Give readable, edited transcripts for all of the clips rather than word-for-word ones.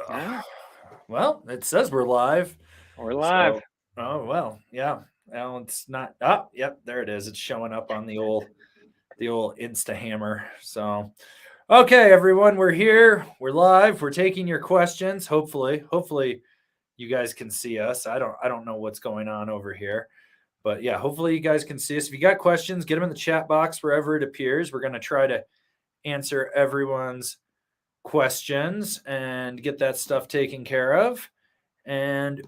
Yeah. Well, it says we're live. We're live. So, oh well, yeah. Well, it's not. Yep, there it is. It's showing up on the old Insta Hammer. So, okay, everyone, we're here. We're live. We're taking your questions. Hopefully, you guys can see us. I don't know what's going on over here, but yeah, hopefully you guys can see us. If you got questions, get them in the chat box wherever it appears. We're gonna try to answer everyone's questions and get that stuff taken care of. And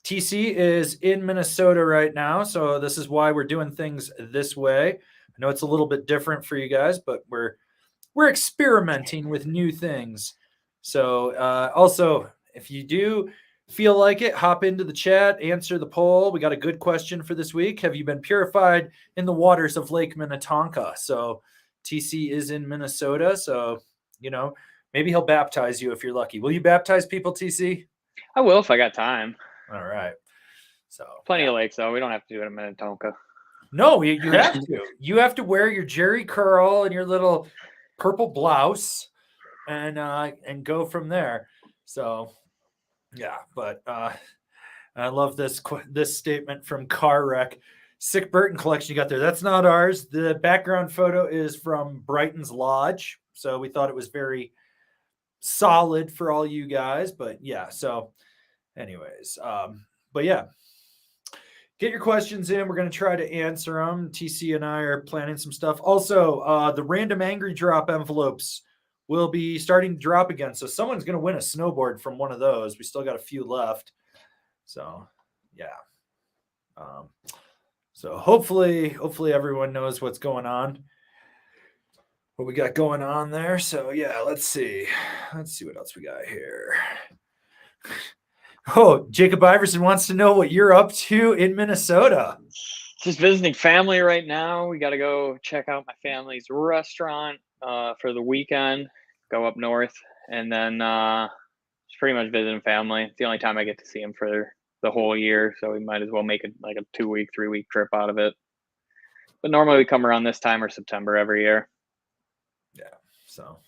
TC is in Minnesota right now, so this is why we're doing things this way. I know it's a little bit different for you guys, but we're experimenting with new things. So also, if you do feel like it, hop into the chat, answer the poll. We got a good question for this week. Have you been purified in the waters of Lake Minnetonka? So TC is in Minnesota, so maybe he'll baptize you if you're lucky. Will you baptize people, TC? I will if I got time. All right. So plenty of lakes though. We don't have to do it in Minnetonka. No, you have to. You have to wear your Jerry curl and your little purple blouse, and go from there. So yeah, but I love this statement from Car Wreck. Sick Burton collection you got there. That's not ours. The background photo is from Brighton's Lodge. So we thought it was very solid for all you guys. But yeah, so anyways, but yeah, get your questions in. We're going to try to answer them. TC and I are planning some stuff. Also, the random angry drop envelopes will be starting to drop again. So someone's going to win a snowboard from one of those. We still got a few left. So yeah. So hopefully everyone knows what's going on, what we got going on there. So yeah, let's see what else we got here. Oh, Jacob Iverson wants to know what you're up to in Minnesota. Just visiting family right now. We got to go check out my family's restaurant for the weekend, go up north, and then just pretty much visiting family. It's the only time I get to see them for the whole year, so we might as well make it like a 2-week, 3-week trip out of it. But normally we come around this time or September every year. Yeah, so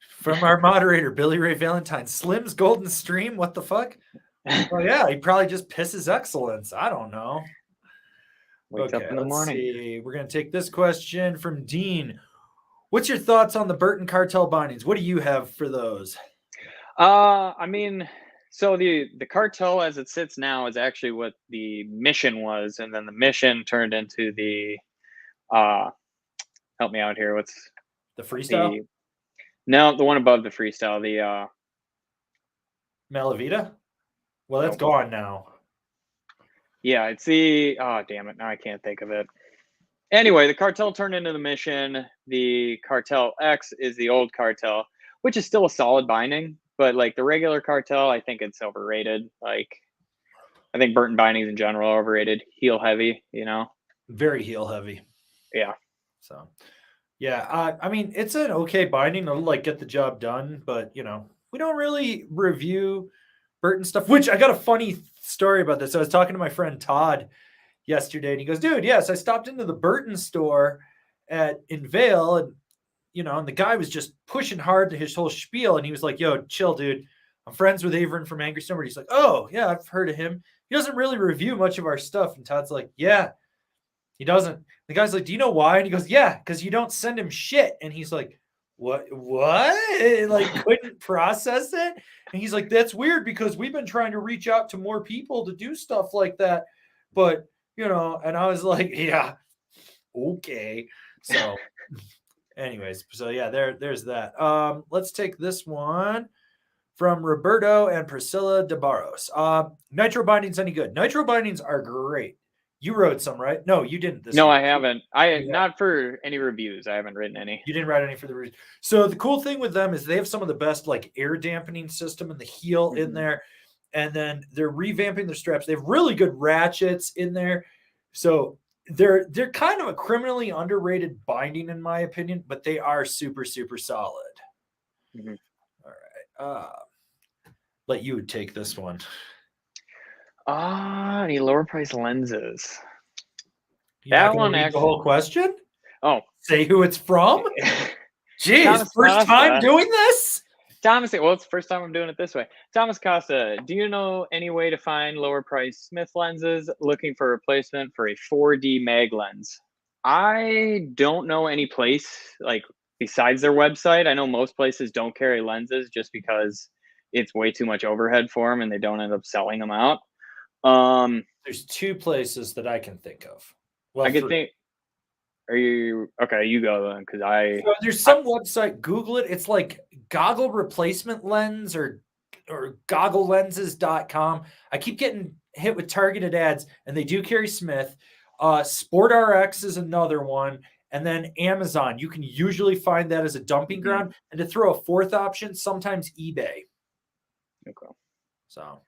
from our moderator, Billy Ray Valentine, Slim's Golden Stream, what the fuck? Oh yeah, he probably just pisses excellence. I don't know. Wakes up in the morning. See. We're going to take this question from Dean. What's your thoughts on the Burton cartel bindings? What do you have for those? I mean, so the cartel as it sits now is actually what the mission was, and then the mission turned into the help me out here. What's the freestyle? No, the one above the freestyle, the Malavita? Well, that's gone now. Yeah, it's the damn it, now I can't think of it. Anyway, the cartel turned into the mission. The Cartel X is the old cartel, which is still a solid binding, but like the regular cartel, I think it's overrated. Like I think Burton bindings in general are overrated. Heel heavy, Very heel heavy. Yeah. So yeah, I mean, it's an okay binding. It'll like get the job done, but we don't really review Burton stuff, which I got a funny story about this. I was talking to my friend Todd yesterday, and he goes, dude, yes, I stopped into the Burton store in Vail, and and the guy was just pushing hard to his whole spiel, and he was like, yo, chill, dude. I'm friends with Averin from Angry Snowboard. He's like, oh, yeah, I've heard of him. He doesn't really review much of our stuff. And Todd's like, yeah, he doesn't. The guy's like, do you know why? And he goes, yeah, because you don't send him shit. And he's like, what? And like couldn't process it. And he's like, that's weird because we've been trying to reach out to more people to do stuff like that. But, and I was like, yeah, okay. So anyways, so yeah, there's that. Let's take this one from Roberto and Priscilla de Barros. Nitro bindings any good? Nitro bindings are great. You rode some, right? No, you didn't. No, I haven't. Not for any reviews. I haven't written any. You didn't write any for the reviews. So the cool thing with them is they have some of the best like air dampening system in the heel in there, and then they're revamping their straps. They have really good ratchets in there, so they're kind of a criminally underrated binding in my opinion, but they are super super solid. All right, let you take this one. Any lower price lenses? That one actually. The whole question? Oh, say who it's from? Jeez, Thomas first Costa. time doing this? Thomas, well, it's the first time I'm doing it this way. Thomas Costa, do you know any way to find lower price Smith lenses? Looking for a replacement for a 4D mag lens. I don't know any place like besides their website. I know most places don't carry lenses just because it's way too much overhead for them and they don't end up selling them out. There's 2 places that I can think of. Well, I could think. Are you okay? You go then, because So there's some website. Google it. It's like goggle replacement lens or gogglelenses.com. I keep getting hit with targeted ads, and they do carry Smith. Sport RX is another one, and then Amazon. You can usually find that as a dumping ground, and to throw a 4th option, sometimes eBay. Okay. So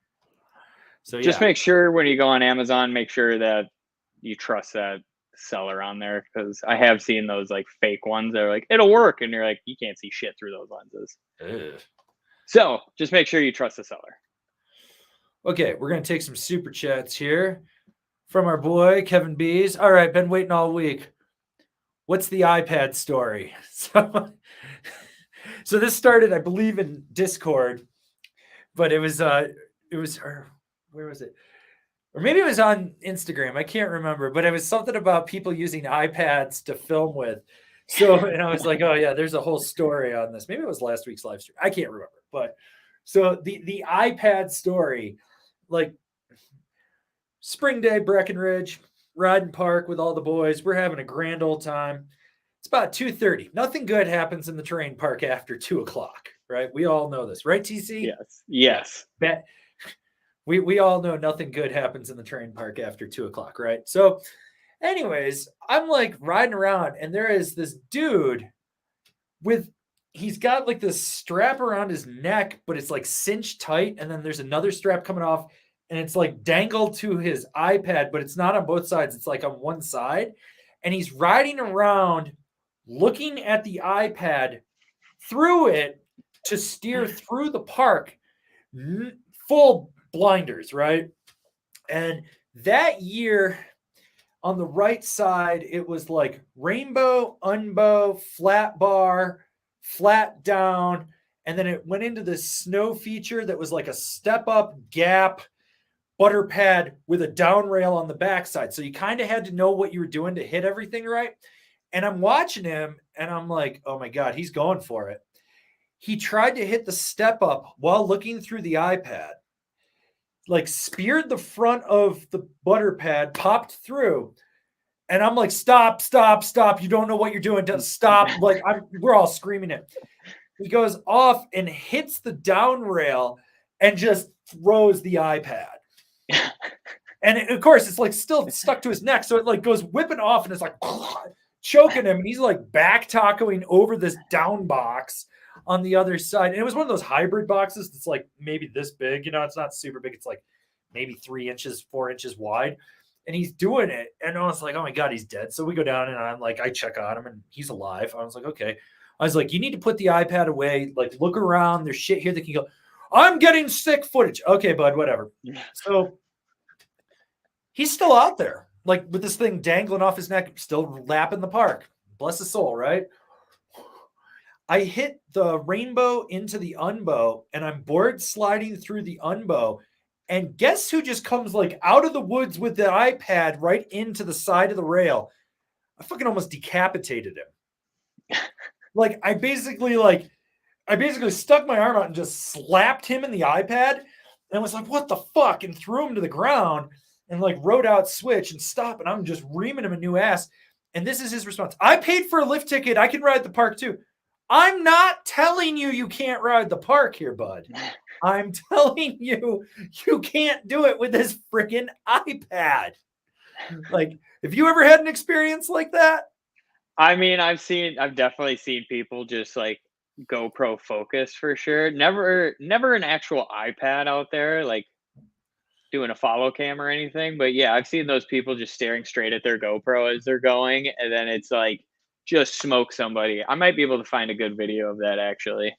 yeah. Just make sure when you go on Amazon, make sure that you trust that seller on there, because I have seen those like fake ones that are like, it'll work, and you're like, you can't see shit through those lenses. Ugh. So just make sure you trust the seller. Okay, we're going to take some super chats here from our boy Kevin Bees. All right, been waiting all week. What's the iPad story? So this started, I believe, in Discord, but it was where was it? Or maybe it was on Instagram. I can't remember, but it was something about people using iPads to film with. So, and I was like, oh yeah, there's a whole story on this. Maybe it was last week's live stream. I can't remember. But so the iPad story, like spring day, Breckenridge, riding park with all the boys. We're having a grand old time. It's about 2:30. Nothing good happens in the terrain park after 2:00, right? We all know this, right, TC? Yes. We all know nothing good happens in the terrain park after 2:00, right? So anyways, I'm like riding around, and there is this dude he's got like this strap around his neck, but it's like cinched tight. And then there's another strap coming off, and it's like dangled to his iPad, but it's not on both sides. It's like on one side. And he's riding around looking at the iPad through it to steer through the park, full blinders, right? And that year on the right side, it was like rainbow, unbow, flat bar, flat down, and then it went into this snow feature that was like a step up gap butter pad with a down rail on the backside. So you kind of had to know what you were doing to hit everything right. And I'm watching him, and I'm like, oh my God, he's going for it. He tried to hit the step up while looking through the iPad, like speared the front of the butter pad, popped through. And I'm like, stop. You don't know what you're doing. Stop. Like we're all screaming it. He goes off and hits the down rail and just throws the iPad. And of course, it's like still stuck to his neck. So it like goes whipping off, and it's like choking him. And he's like back tacoing over this down box on the other side. And it was one of those hybrid boxes that's like maybe this big, it's not super big. It's like maybe 3 inches, 4 inches wide. And he's doing it. And I was like, oh my God, he's dead. So we go down, and I'm like, I check on him, and he's alive. I was like, okay. I was like, you need to put the iPad away. Like, look around. There's shit here that can go. I'm getting sick footage. Okay, bud, whatever. So he's still out there, like with this thing dangling off his neck, still lapping the park. Bless his soul, right? I hit the rainbow into the unbow, and I'm board sliding through the unbow. And guess who just comes like out of the woods with the iPad right into the side of the rail? I fucking almost decapitated him. Like I basically stuck my arm out and just slapped him in the iPad, and was like, what the fuck? And threw him to the ground, and like rode out switch and stop. And I'm just reaming him a new ass. And this is his response. I paid for a lift ticket. I can ride the park too. I'm not telling you can't ride the park here, bud. I'm telling you can't do it with this freaking iPad. Like, have you ever had an experience like that? I mean, I've definitely seen people just like GoPro focus for sure. Never an actual iPad out there, like doing a follow cam or anything. But yeah, I've seen those people just staring straight at their GoPro as they're going. And then it's like, just smoke somebody. I might be able to find a good video of that, actually.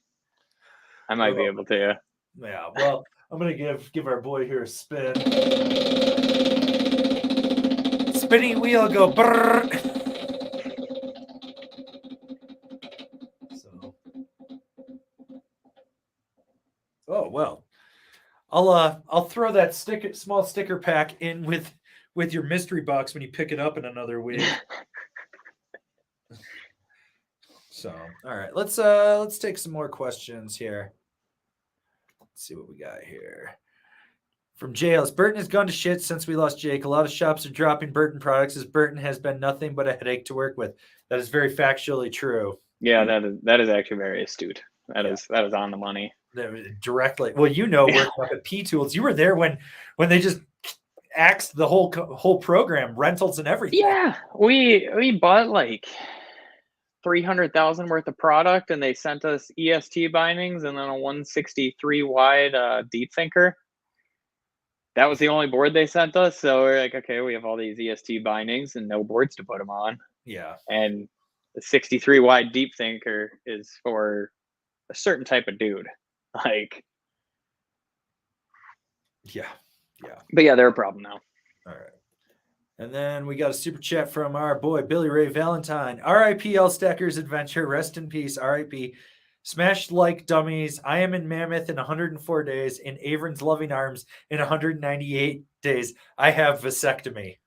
I might be able to. Yeah, well, I'm going to give our boy here a spin. Spinning wheel, go brrr. So Oh well, I'll throw that small sticker pack in with your mystery box when you pick it up in another week. So, all right, let's take some more questions here. Let's see what we got here. From Jails, Burton has gone to shit since we lost Jake. A lot of shops are dropping Burton products as Burton has been nothing but a headache to work with. That is very factually true. Yeah, that is actually very astute. That is on the money. Directly. Well, working up at P Tools, you were there when they just axed the whole program, rentals and everything. Yeah, we bought like 300,000 worth of product, and they sent us EST bindings and then a 163 wide deep thinker. That was the only board they sent us. So we're like, okay, we have all these EST bindings and no boards to put them on. Yeah. And the 63 wide deep thinker is for a certain type of dude. Like, yeah. But yeah, they're a problem now. All right. And then we got a super chat from our boy, Billy Ray Valentine. R.I.P. L Stacker's Adventure. Rest in peace. R.I.P. Smashed like dummies. I am in Mammoth in 104 days. In Avron's loving arms in 198 days. I have vasectomy.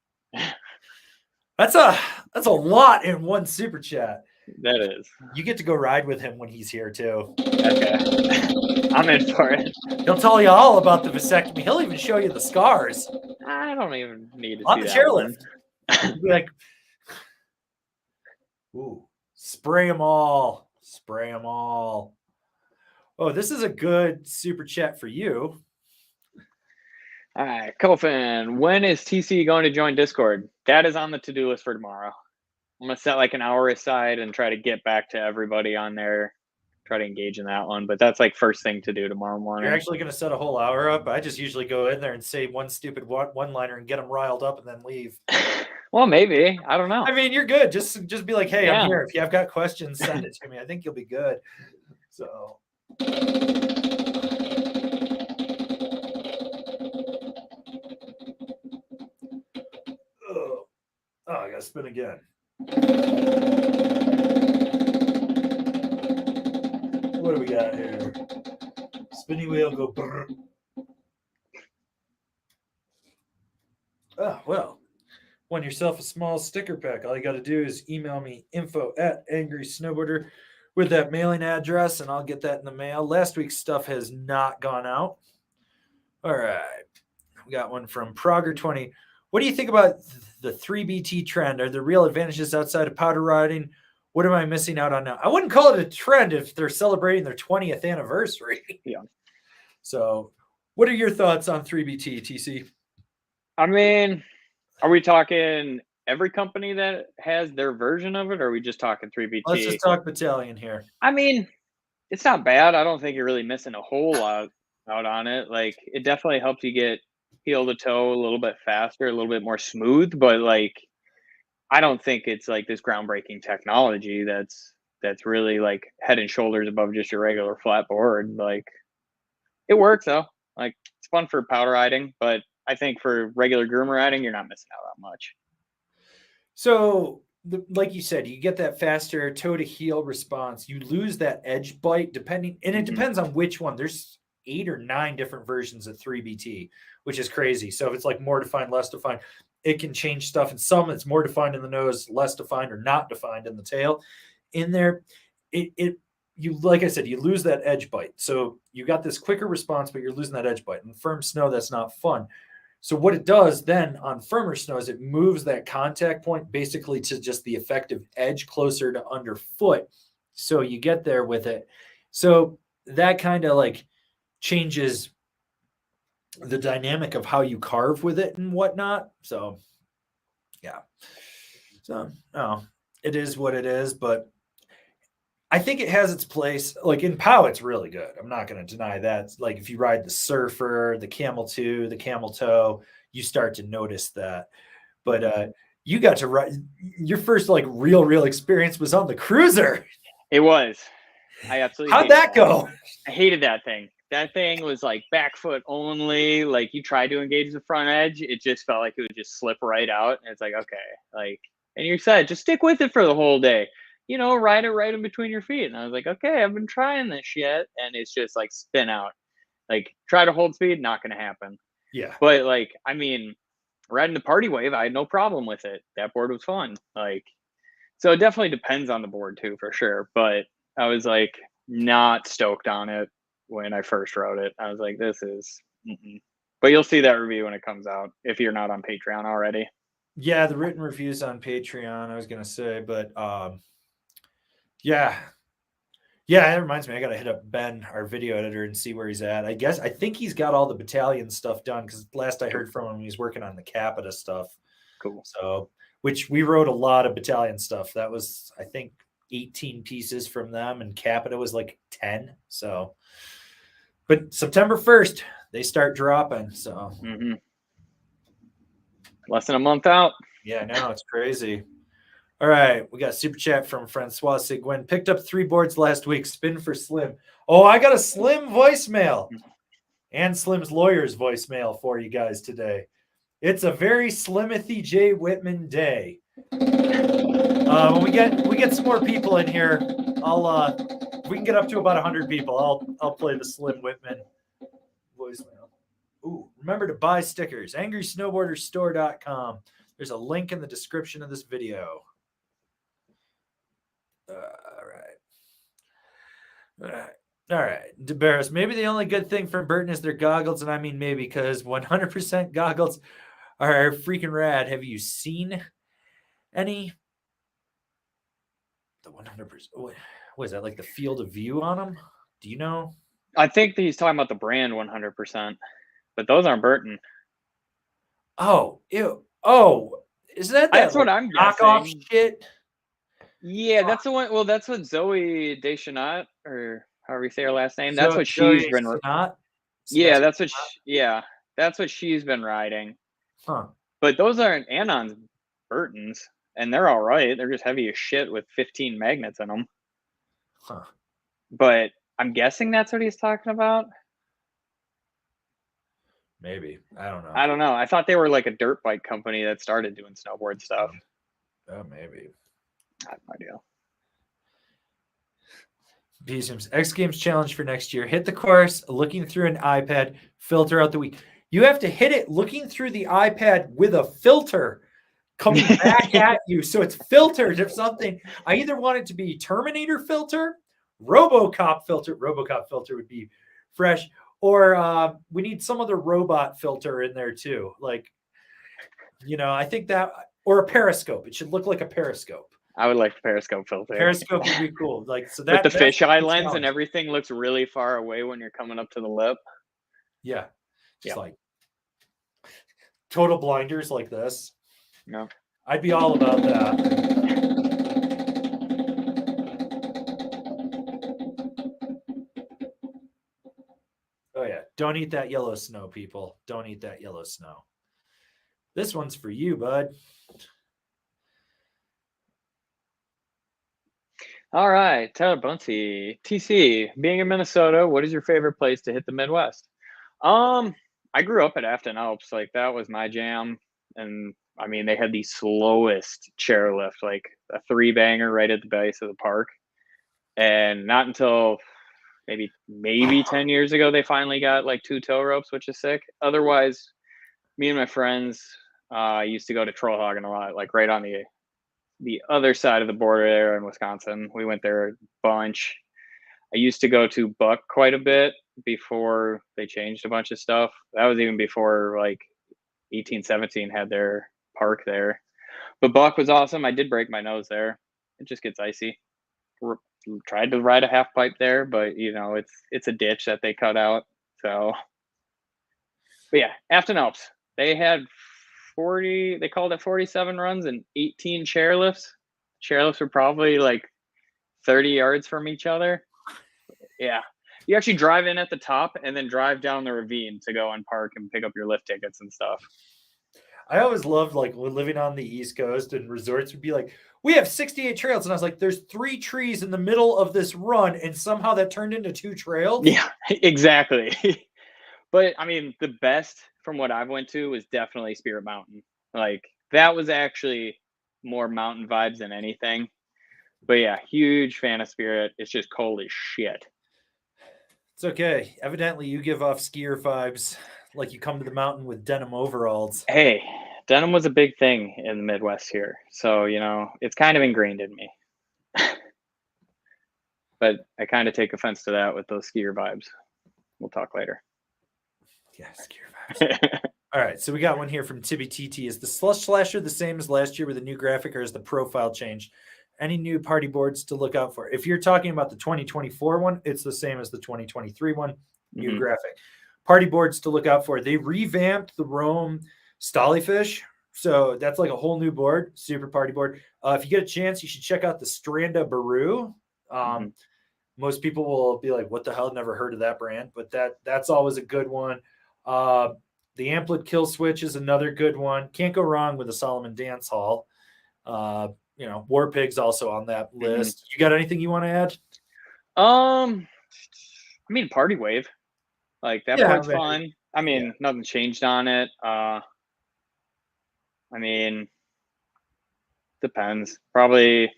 That's a lot in one super chat. That is. You get to go ride with him when he's here too. Okay. I'm in for it. He'll tell you all about the vasectomy. He'll even show you the scars. I don't even need to on see the that chairlift. Be like, ooh, spray them all. Spray them all. Oh, this is a good super chat for you. All right, Kofan, when is TC going to join Discord? That is on the to-do list for tomorrow. I'm going to set like an hour aside and try to get back to everybody on there. Try to engage in that one, but that's like first thing to do tomorrow morning. You're actually going to set a whole hour up? I just usually go in there and say one stupid one-liner and get them riled up and then leave. Well, maybe. I don't know. I mean, you're good. Just be like, hey, I'm here. If you have got questions, send it to me. I think you'll be good. So. Oh, I got to spin again. What do we got here? Spinny wheel go brr. Oh, well. Won yourself a small sticker pack. All you got to do is email me info@angrysnowboarder with that mailing address, and I'll get that in the mail. Last week's stuff has not gone out. All right. We got one from Progger20. What do you think about the 3BT trend? Are there real advantages outside of powder riding? What am I missing out on now? I wouldn't call it a trend if they're celebrating their 20th anniversary. Yeah. So what are your thoughts on 3BT, TC? I mean, are we talking every company that has their version of it, or are we just talking 3BT? Let's just talk Battalion here. I mean, it's not bad. I don't think you're really missing a whole lot out on it. Like, it definitely helps you get heel to toe a little bit faster, a little bit more smooth, but like, I don't think it's like this groundbreaking technology that's really like head and shoulders above just your regular flat board. Like, it works though. Like, it's fun for powder riding, but I think for regular groomer riding, you're not missing out that much. So, like you said, you get that faster toe to heel response. You lose that edge bite depending, and it depends on which one. There's 8 or 9 different versions of 3BT, which is crazy. So if it's like more defined, less defined, it can change stuff. And some it's more defined in the nose, less defined, or not defined in the tail. In there, you like I said, you lose that edge bite. So you got this quicker response, but you're losing that edge bite. And firm snow, that's not fun. So what it does then on firmer snow is it moves that contact point basically to just the effective edge closer to underfoot. So you get there with it. So that kind of like changes the dynamic of how you carve with it and whatnot. So yeah. So it is what it is, but I think it has its place. Like in POW, it's really good. I'm not going to deny that. Like if you ride the Surfer, the Camel 2, the Camel Toe, you start to notice that. But you got to ride your first like real experience was on the Cruiser. It was. I absolutely. How'd that go? I hated that thing. That thing was like back foot only. Like you tried to engage the front edge, it just felt like it would just slip right out. And it's like, okay, like, and you said just stick with it for the whole day. You know, ride it right in between your feet. And I was like, okay, I've been trying this shit. And it's just like spin out. Like, try to hold speed, not going to happen. Yeah. But like, I mean, riding the party wave, I had no problem with it. That board was fun. Like, so it definitely depends on the board too, for sure. But I was like not stoked on it when I first wrote it. I was like, this is. Mm-mm. But you'll see that review when it comes out if you're not on Patreon already. Yeah, the written reviews on Patreon, I was gonna say, but yeah. Yeah, that reminds me, I gotta hit up Ben, our video editor, and see where he's at. I think he's got all the battalion stuff done because last I heard from him, he's working on the Capita stuff. Cool. So, which we wrote a lot of battalion stuff. That was, I think, 18 pieces from them, and Capita was like 10. So, but September 1st, they start dropping. So, less than a month out. Yeah, no, it's crazy. All right, we got a super chat from Francois Seguin. Picked up 3 boards last week. Spin for Slim. Oh, I got a Slim voicemail and Slim's lawyer's voicemail for you guys today. It's a very Slimothy J. Whitman day. When we get some more people in here, if we can get up to about 100 people, I'll play the Slim Whitman voicemail. Ooh, remember to buy stickers. AngrySnowboarderStore.com. There's a link in the description of this video. All right. DeBarris, maybe the only good thing from Burton is their goggles, and I mean maybe because 100% goggles are freaking rad. Have you seen any? The 100%. What is that, like the field of view on them? Do you know? I think he's talking about the brand 100%, but those aren't Burton. Oh, ew. Oh, is that that's what I'm knockoff guessing. Shit? Yeah, that's the one. Well, that's what Zoe Deschanot, or however you say her last name. That's what she's been. Yeah, that's what. That's what she's been riding. Huh. But those aren't Anon's Burtons, and they're all right. They're just heavy as shit with 15 magnets in them. Huh. But I'm guessing that's what he's talking about. Maybe. I don't know. I don't know. I thought they were like a dirt bike company that started doing snowboard stuff. Oh, maybe. I have no idea. PSM's X Games challenge for next year. Hit the course looking through an iPad, filter out the week. You have to hit it looking through the iPad with a filter coming back at you. So it's filtered or something. I either want it to be Terminator filter, RoboCop filter. RoboCop filter would be fresh. Or we need some other robot filter in there too. Like, I think that, or a periscope. It should look like a periscope. I would like the periscope filter. Periscope would be cool. Like, so that with the fisheye lens and everything looks really far away when you're coming up to the lip. Yeah. Just like total blinders like this. No. I'd be all about that. Oh yeah. Don't eat that yellow snow, people. Don't eat that yellow snow. This one's for you, bud. All right, Tyler Bunty, TC, being in Minnesota, what is your favorite place to hit the Midwest? I grew up at Afton Alps, like that was my jam, and I mean they had the slowest chairlift, like a 3-banger right at the base of the park, and not until maybe 10 years ago they finally got like 2 tow ropes, which is sick. Otherwise, me and my friends used to go to Trollhagen a lot, like right on the other side of the border there in Wisconsin. We went there a bunch. I used to go to Buck quite a bit before they changed a bunch of stuff. That was even before like 1817 had their park there. But Buck was awesome. I did break my nose there. It just gets icy. Tried to ride a half pipe there, but it's a ditch that they cut out. So, but yeah, Afton Alps. They had 40, they called it 47 runs and 18 chairlifts. Chairlifts were probably like 30 yards from each other. Yeah. You actually drive in at the top and then drive down the ravine to go and park and pick up your lift tickets and stuff. I always loved like living on the East Coast, and resorts would be like, we have 68 trails. And I was like, there's 3 trees in the middle of this run. And somehow that turned into 2 trails. Yeah, exactly. But I mean, the best from what I've went to was definitely Spirit Mountain. Like that was actually more mountain vibes than anything. But yeah, huge fan of Spirit. It's just cold as shit. It's okay. Evidently, you give off skier vibes like you come to the mountain with denim overalls. Hey, denim was a big thing in the Midwest here. So, it's kind of ingrained in me. But I kind of take offense to that with those skier vibes. We'll talk later. Yeah, skier vibes. All right, so we got one here from Tibby TT. Is the Slush Slasher the same as last year with a new graphic, or is the profile changed? Any new party boards to look out for? If you're talking about the 2024 one, it's the same as the 2023 one. New graphic. Party boards to look out for. They revamped the Rome Stollyfish. So that's like a whole new board, super party board. If you get a chance, you should check out the Stranda Baru. Most people will be like, what the hell? Never heard of that brand. But that's always a good one. The Amplit Kill Switch is another good one. Can't go wrong with a Solomon Dancehall. War Pig's also on that list. You got anything you want to add? Party Wave. Like, that board's fun. Nothing changed on it. Depends. Probably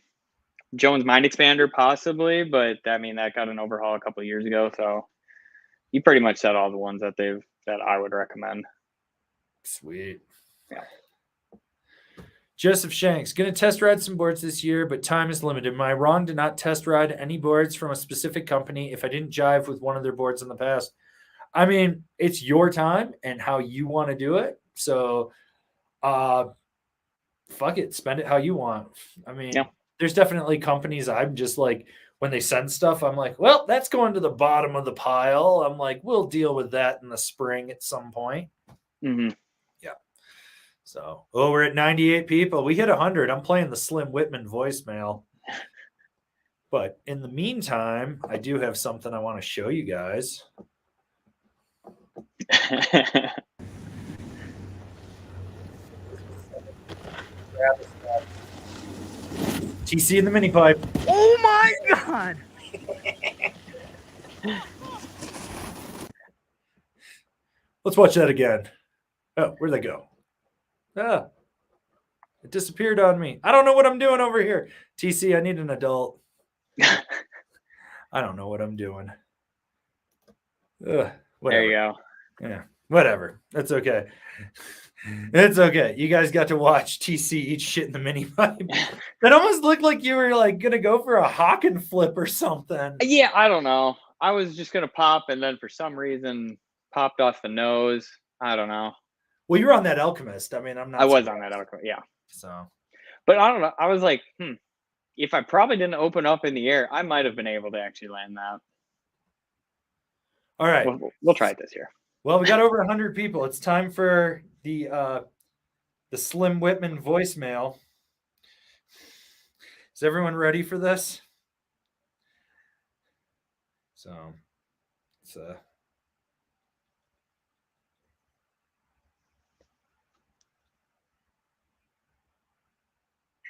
Jones Mind Expander, possibly, but that got an overhaul a couple of years ago. So you pretty much said all the ones that I would recommend. Sweet. Yeah. Joseph Shanks, going to test ride some boards this year, but time is limited. Am I wrong to not test ride any boards from a specific company if I didn't jive with one of their boards in the past? It's your time and how you want to do it. So, fuck it. Spend it how you want. There's definitely companies I'm just like, when they send stuff, I'm like, well, that's going to the bottom of the pile. I'm like, we'll deal with that in the spring at some point. Yeah. So, we're at 98 people. We hit 100. I'm playing the Slim Whitman voicemail. But in the meantime, I do have something I want to show you guys. TC in the mini pipe. Oh my God. Let's watch that again. Oh, where'd they go? It disappeared on me. I don't know what I'm doing over here. TC, I need an adult. I don't know what I'm doing. There you go. Yeah, whatever. That's okay. It's okay. You guys got to watch TC eat shit in the mini pipe. That almost looked like you were like gonna go for a Hawken flip or something. Yeah, I don't know. I was just gonna pop, and then for some reason popped off the nose. I don't know. Well, you're on that Alchemist. I'm not. I was on that Alchemist. Yeah. So, but I don't know. I was like, if I probably didn't open up in the air, I might have been able to actually land that. All right, we'll try it this year. Well, we got over 100 people. It's time for the Slim Whitman voicemail. Is everyone ready for this? So, it's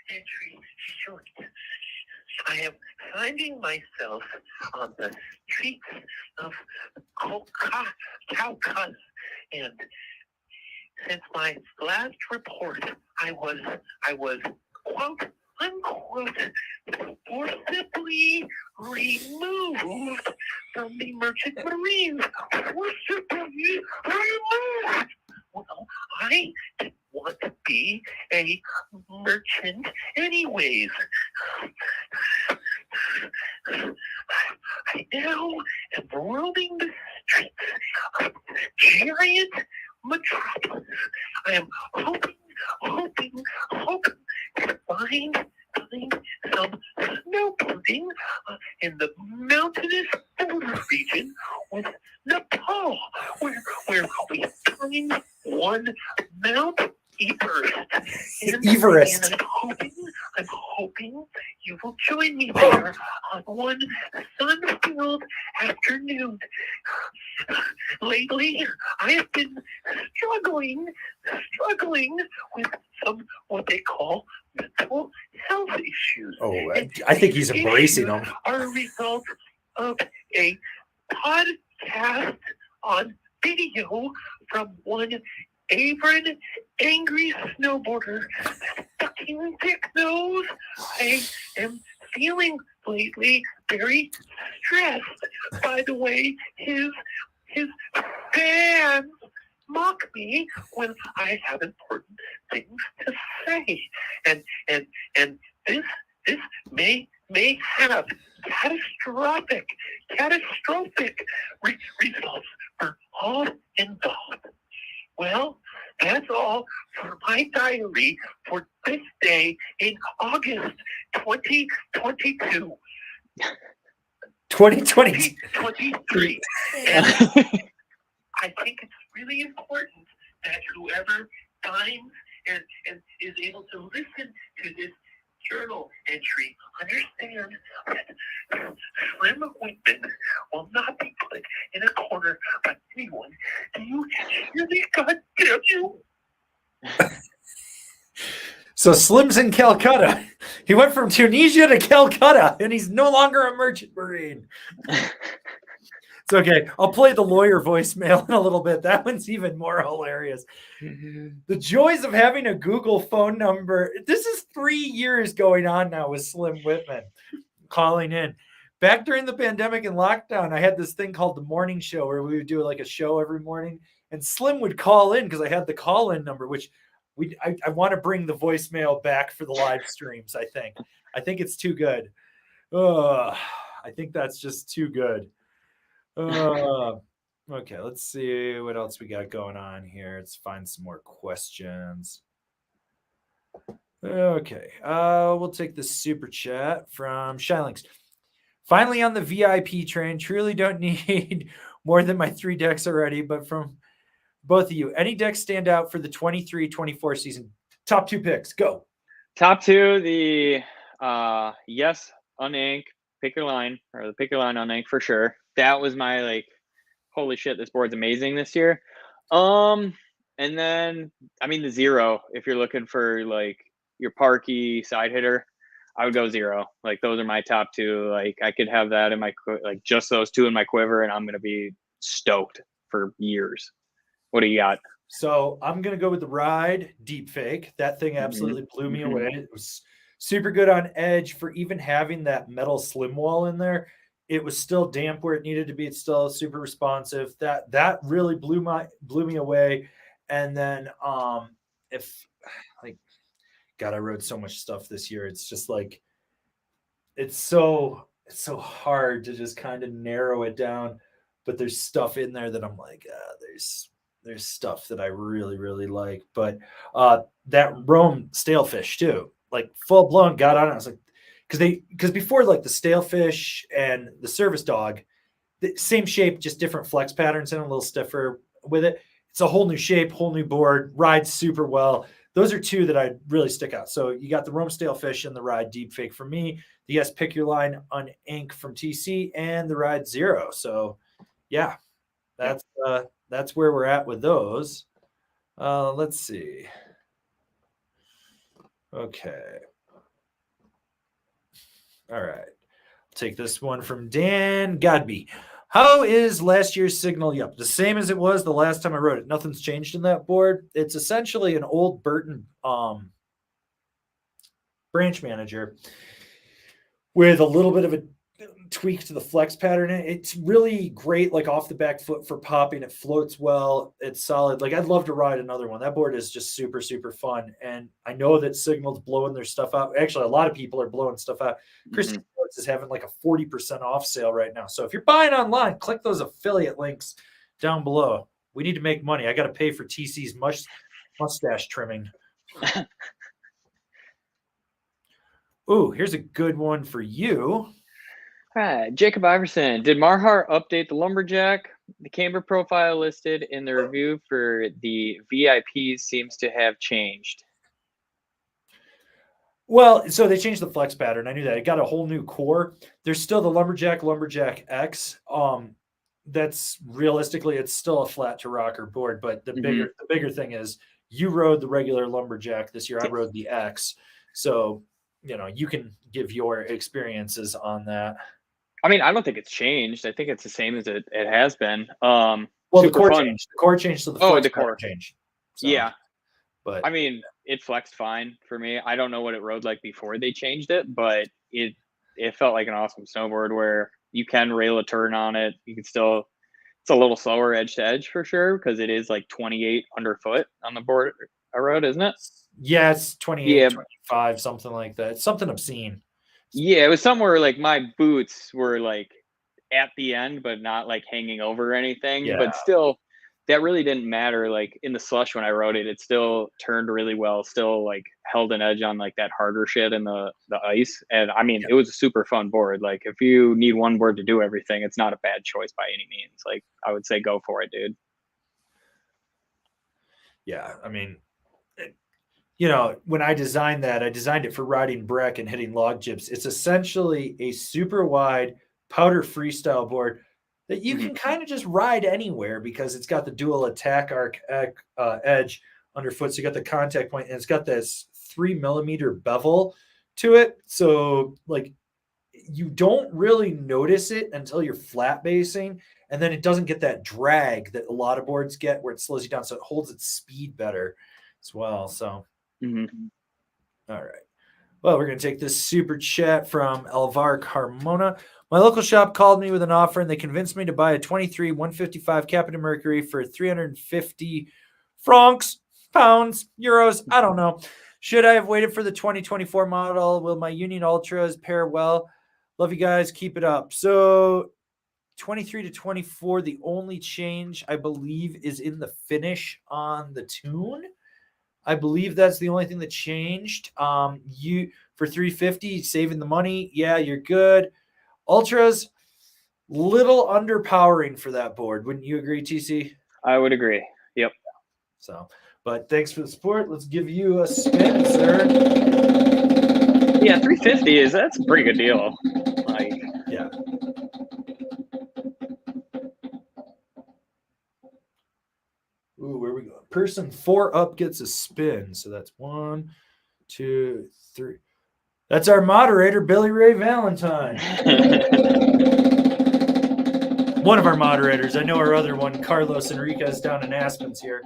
Entry short. I am finding myself on the streets of Caucasus, and since my last report, I was quote unquote forcibly removed from the Merchant Marines. Forcibly removed. Well, I didn't want to be a merchant anyways. I now am roaming the streets of giant metropolis. I am hoping to find some snowboarding in the mountainous border region with Nepal, where we find one Mount Everest. And I'm hoping you will join me there on one sun-filled afternoon. Lately, I have been struggling with some what they call mental health issues. I think he's embracing them. Are a result of a podcast on video from one Avon angry snowboarder sucking dick nose. I am feeling lately very stressed By the way, his fans mock me when I have important things to say, and this may have catastrophic results for all involved. Well, that's all for my diary for this day in August 2022. 2023. And I think it's really important that whoever finds and is able to listen to this journal entry understand that Slim Whitman will not be put in a corner by anyone. Do you hear me? God damn you! So Slim's in Calcutta. He went from Tunisia to Calcutta, and he's no longer a merchant marine. It's okay. I'll play the lawyer voicemail in a little bit. That one's even more hilarious. The joys of having a Google phone number. This is 3 years going on now with Slim Whitman calling in. Back during the pandemic and lockdown, I had this thing called the morning show where we would do like a show every morning, and Slim would call in because I had the call-in number, which I want to bring the voicemail back for the live streams. I think it's too good. I think that's just too good. Okay, let's see what else we got going on here. Let's find some more questions. Okay, we'll take the super chat from Shylinks. Finally on the VIP train. Truly don't need more than my 3 decks already, but from both of you, any decks stand out for the 23-24 season? Top 2 picks, go. Top 2, the yes, unank, pick your line, or the pick your line unank for sure. That was my like, holy shit, this board's amazing this year. And then I mean the 0, if you're looking for like your parky side hitter, I would go 0. Like those are my top 2. Like I could have that in my like just those 2 in my quiver, and I'm gonna be stoked for years. What do you got? So I'm gonna go with the Ride Deep Fake. That thing absolutely blew me away. It was super good on edge for even having that metal slim wall in there. It was still damp where it needed to be. It's still super responsive. That really blew me away. And then if like God, I wrote so much stuff this year. It's just like it's so hard to just kind of narrow it down. But there's stuff in there that I'm like, there's stuff that I really, really like. But that Rome Stalefish too, like full blown got on it. I was like, because before like the Stalefish and the Service Dog, the same shape, just different flex patterns and a little stiffer with it. It's a whole new shape, whole new board, rides super well. Those are 2 that I really stick out. So you got the Rome Stalefish and the Ride Deep Fake from me. The Yes Pick Your Line on Ink from TC and the Ride 0. So yeah, that's where we're at with those. Let's see. Okay. All right. I'll take this one from Dan Godby. How is last year's signal? Yep, the same as it was the last time I wrote it. Nothing's changed in that board. It's essentially an old Burton branch manager with a little bit of a tweak to the flex pattern. It's really great, like off the back foot for popping. It floats well. It's solid. Like I'd love to ride another one. That board is just super, super fun. And I know that Signal's blowing their stuff out. Actually, a lot of people are blowing stuff out. Christian is having like a 40% off sale right now. So if you're buying online, click those affiliate links down below. We need to make money. I got to pay for TC's mustache trimming. Ooh, here's a good one for you. All right, Jacob Iverson. Did Marhar update the Lumberjack? The camber profile listed in the review for the VIPs seems to have changed. Well, so they changed the flex pattern. I knew that. It got a whole new core. There's still the Lumberjack X. That's realistically, it's still a flat to rocker board. But the bigger thing is you rode the regular Lumberjack this year. I rode the X. So, you can give your experiences on that. I mean, I don't think it's changed. I think it's the same as it has been. Well, the core changed. The core changed, so the flex core changed. So, yeah. But I mean, it flexed fine for me. I don't know what it rode like before they changed it, but it felt like an awesome snowboard where you can rail a turn on it. You can still, it's a little slower edge to edge for sure, because it is like 28 underfoot on the board road, isn't it? Yeah, it's 28, 25, something like that. It's something obscene. Yeah, it was somewhere like my boots were like at the end, but not like hanging over anything. Yeah. But still, that really didn't matter. Like in the slush when I rode it, it still turned really well. Still like held an edge on like that harder shit in the ice. And I mean, it was a super fun board. Like if you need one board to do everything, it's not a bad choice by any means. Like I would say go for it, dude. Yeah, I mean, you know, when I designed that, I designed it for riding breck and hitting log gyps. It's essentially a super wide powder freestyle board that you can kind of just ride anywhere because it's got the dual attack arc edge underfoot. So you got the contact point, and it's got this 3 millimeter bevel to it. So like you don't really notice it until you're flat basing, and then it doesn't get that drag that a lot of boards get where it slows you down. So it holds its speed better as well. So all right. Well, we're going to take this super chat from Alvar Carmona. My local shop called me with an offer, and they convinced me to buy a 23 155 Capita Mercury for 350 francs, pounds, euros. I don't know. Should I have waited for the 2024 model? Will my Union Ultras pair well? Love you guys. Keep it up. So 23 to 24, the only change, I believe, is in the finish on the tune. I believe that's the only thing that changed. You for 350, saving the money. Yeah, you're good. Ultras, little underpowering for that board. Wouldn't you agree, TC? I would agree. Yep. So, but thanks for the support. Let's give you a spin, sir. Yeah, 350 that's a pretty good deal. Like, yeah. Ooh, where we go? Person 4 up gets a spin. So that's 1, 2, 3. That's our moderator, Billy Ray Valentine. One of our moderators. I know our other one, Carlos Enriquez, down in Aspen's here.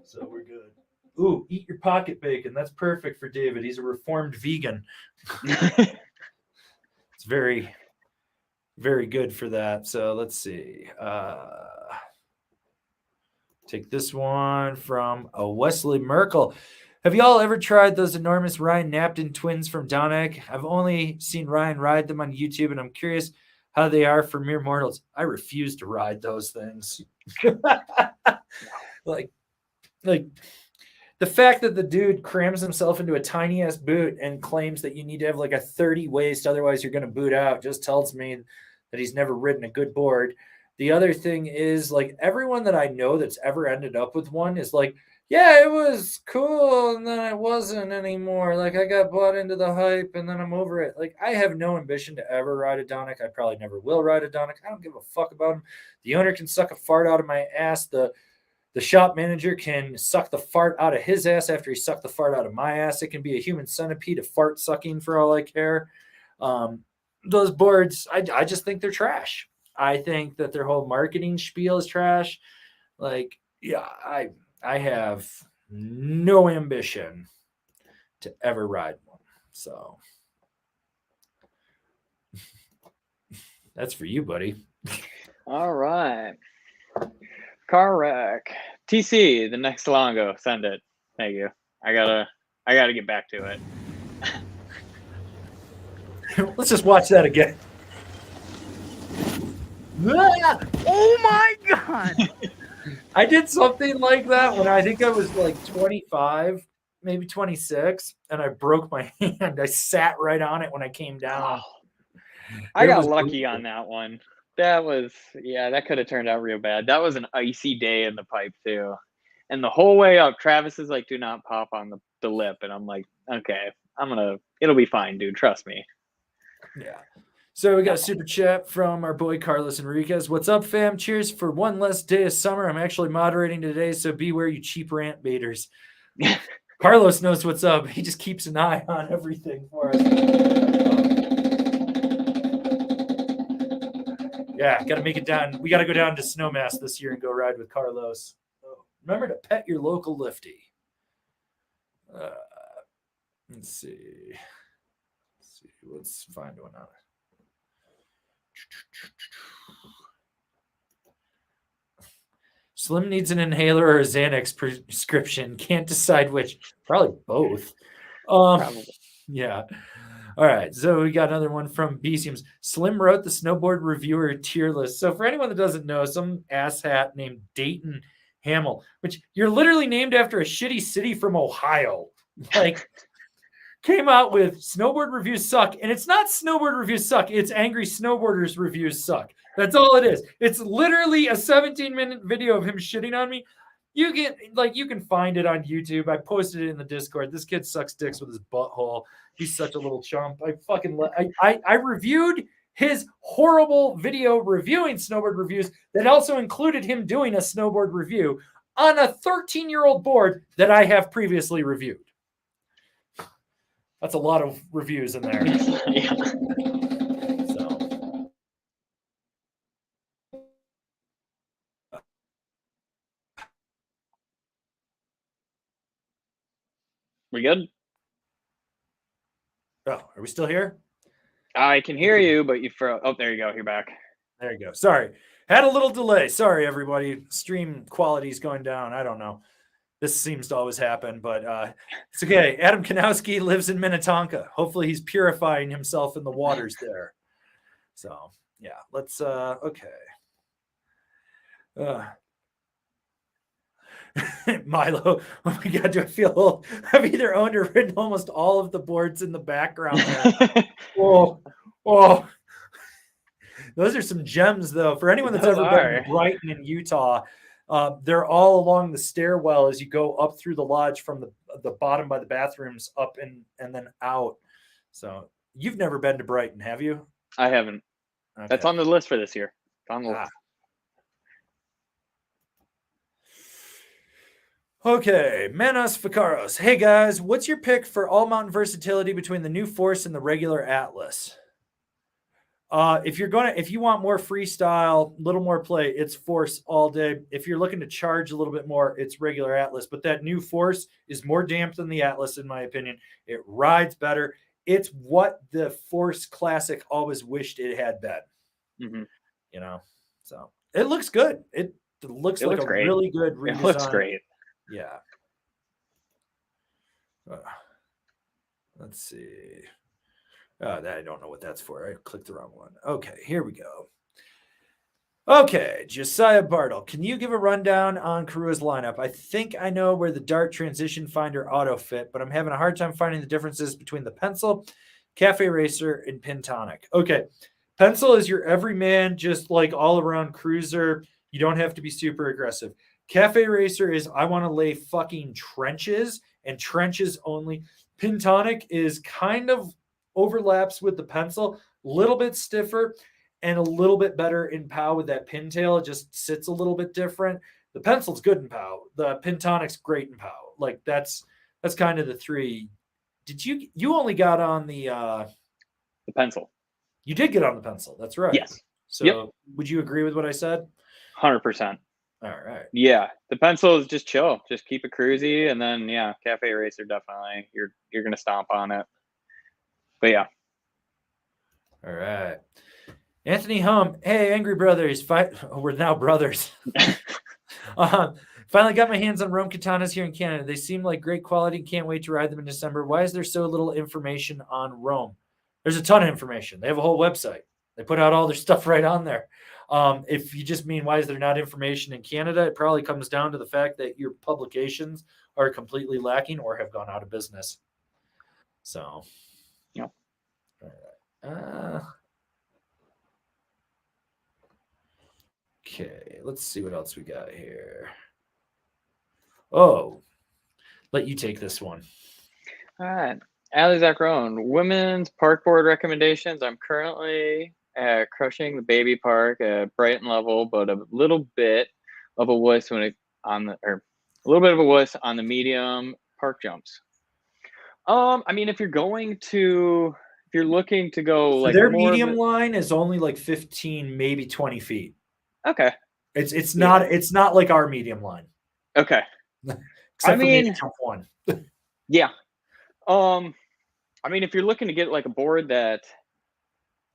So we're good. Ooh, eat your pocket bacon. That's perfect for David. He's a reformed vegan. It's very, very good for that. So let's see. Take this one from a Wesley Merkel. Have y'all ever tried those enormous Ryan Napton twins from Donic? I've only seen Ryan ride them on YouTube, and I'm curious how they are for mere mortals. I refuse to ride those things. like the fact that the dude crams himself into a tiny ass boot and claims that you need to have like a 30 waist, otherwise you're going to boot out, just tells me that he's never ridden a good board. The other thing is, like, everyone that I know that's ever ended up with one is like, yeah, it was cool, and then it wasn't anymore. Like, I got bought into the hype, and then I'm over it. Like, I have no ambition to ever ride a Donic. I probably never will ride a Donic. I don't give a fuck about him. The owner can suck a fart out of my ass. The shop manager can suck the fart out of his ass after he sucked the fart out of my ass. It can be a human centipede of fart sucking for all I care. Those boards, I just think they're trash. I think that their whole marketing spiel is trash. Like, yeah, I have no ambition to ever ride one. So that's for you, buddy. all right. Car wreck. TC, the next Longo. Send it. Thank you. I gotta get back to it. Let's just watch that again. Oh my god! I did something like that when I think I was like 25, maybe 26, and I broke my hand. I sat right on it when I came down. I got lucky on that one. That was, yeah, that could have turned out real bad. That was an icy day in the pipe too. And the whole way up, Travis is like, do not pop on the lip. And I'm like, okay, it'll be fine, dude. Trust me. Yeah. So we got a super chat from our boy Carlos Enriquez. What's up, fam? Cheers for one less day of summer. I'm actually moderating today, so beware, you cheap rant baiters. Carlos knows what's up. He just keeps an eye on everything for us. Yeah, got to make it down. We got to go down to Snowmass this year and go ride with Carlos. Remember to pet your local lifty. Let's see. Let's find one out. Slim needs an inhaler or a Xanax prescription. Can't decide which. Probably both. Probably. Yeah. All right. So we got another one from Beesiums. Slim wrote the snowboard reviewer tier list. So for anyone that doesn't know, some asshat named Dayton Hamill, which you're literally named after a shitty city from Ohio, like came out with snowboard reviews suck. And it's not snowboard reviews suck. It's angry snowboarders reviews suck. That's all it is. It's literally a 17-minute video of him shitting on me. You can find it on YouTube. I posted it in the Discord. This kid sucks dicks with his butthole. He's such a little chump. I reviewed his horrible video reviewing snowboard reviews that also included him doing a snowboard review on a 13-year-old board that I have previously reviewed. That's a lot of reviews in there. Yeah. We good? Oh, are we still here? I can hear you, but you froze. Oh, there you go. You're back. There you go. Sorry. Had a little delay. Sorry, everybody. Stream quality's going down. I don't know. This seems to always happen, but it's okay. Adam Kanowski lives in Minnetonka. Hopefully he's purifying himself in the waters there. So, yeah. Let's, okay. Milo, oh my God, do I feel old? I've either owned or ridden almost all of the boards in the background. Oh, those are some gems, though. For anyone that's ever been to Brighton in Utah, they're all along the stairwell as you go up through the lodge from the bottom by the bathrooms up and then out. So you've never been to Brighton, have you? I haven't. Okay. That's on the list for this year. It's on the list. Okay, Manos Ficaros. Hey guys, what's your pick for all mountain versatility between the new Force and the regular Atlas? If you want more freestyle, a little more play, it's Force all day. If you're looking to charge a little bit more, it's regular Atlas. But that new Force is more damp than the Atlas, in my opinion. It rides better. It's what the Force Classic always wished it had been. Mm-hmm. You know, so it looks good. It looks like a really good redesign. It looks great. Yeah. Let's see. I don't know what that's for. I clicked the wrong one. Okay, here we go. Okay, Josiah Bartle. Can you give a rundown on Karua's lineup? I think I know where the Dart Transition Finder auto fit, but I'm having a hard time finding the differences between the Pencil, Cafe Racer, and Pintonic. Okay, Pencil is your everyman, just like all-around cruiser. You don't have to be super aggressive. Cafe Racer is I want to lay fucking trenches and trenches only. Pintonic is kind of overlaps with the Pencil, a little bit stiffer and a little bit better in POW with that pintail. It just sits a little bit different. The Pencil's good in POW. The Pintonic's great in POW. Like that's kind of the three. Did you only got on the Pencil? You did get on the Pencil. That's right. Yes. So Would you agree with what I said? 100%. All right. Yeah, the Pencil is just chill. Just keep it cruisy, and then Cafe Racer definitely. You're gonna stomp on it. But yeah. All right. Anthony Hum. Hey, Angry Brothers. We're now brothers. Finally got my hands on Rome Katanas here in Canada. They seem like great quality. Can't wait to ride them in December. Why is there so little information on Rome? There's a ton of information. They have a whole website. They put out all their stuff right on there. If you just mean why is there not information in Canada, it probably comes down to the fact that your publications are completely lacking or have gone out of business. So, yeah. All right. Okay, let's see what else we got here. Oh, let you take this one. All right. Allie Zachrone, women's parkboard recommendations. I'm currently crushing the baby park at Brighton level, but a little bit of a wuss on the medium park jumps. I mean, if you're looking to go so like their medium line is only like 15, maybe 20 feet. Okay. It's not like our medium line. Okay. Except for maybe jump one. Yeah. I mean, if you're looking to get like a board that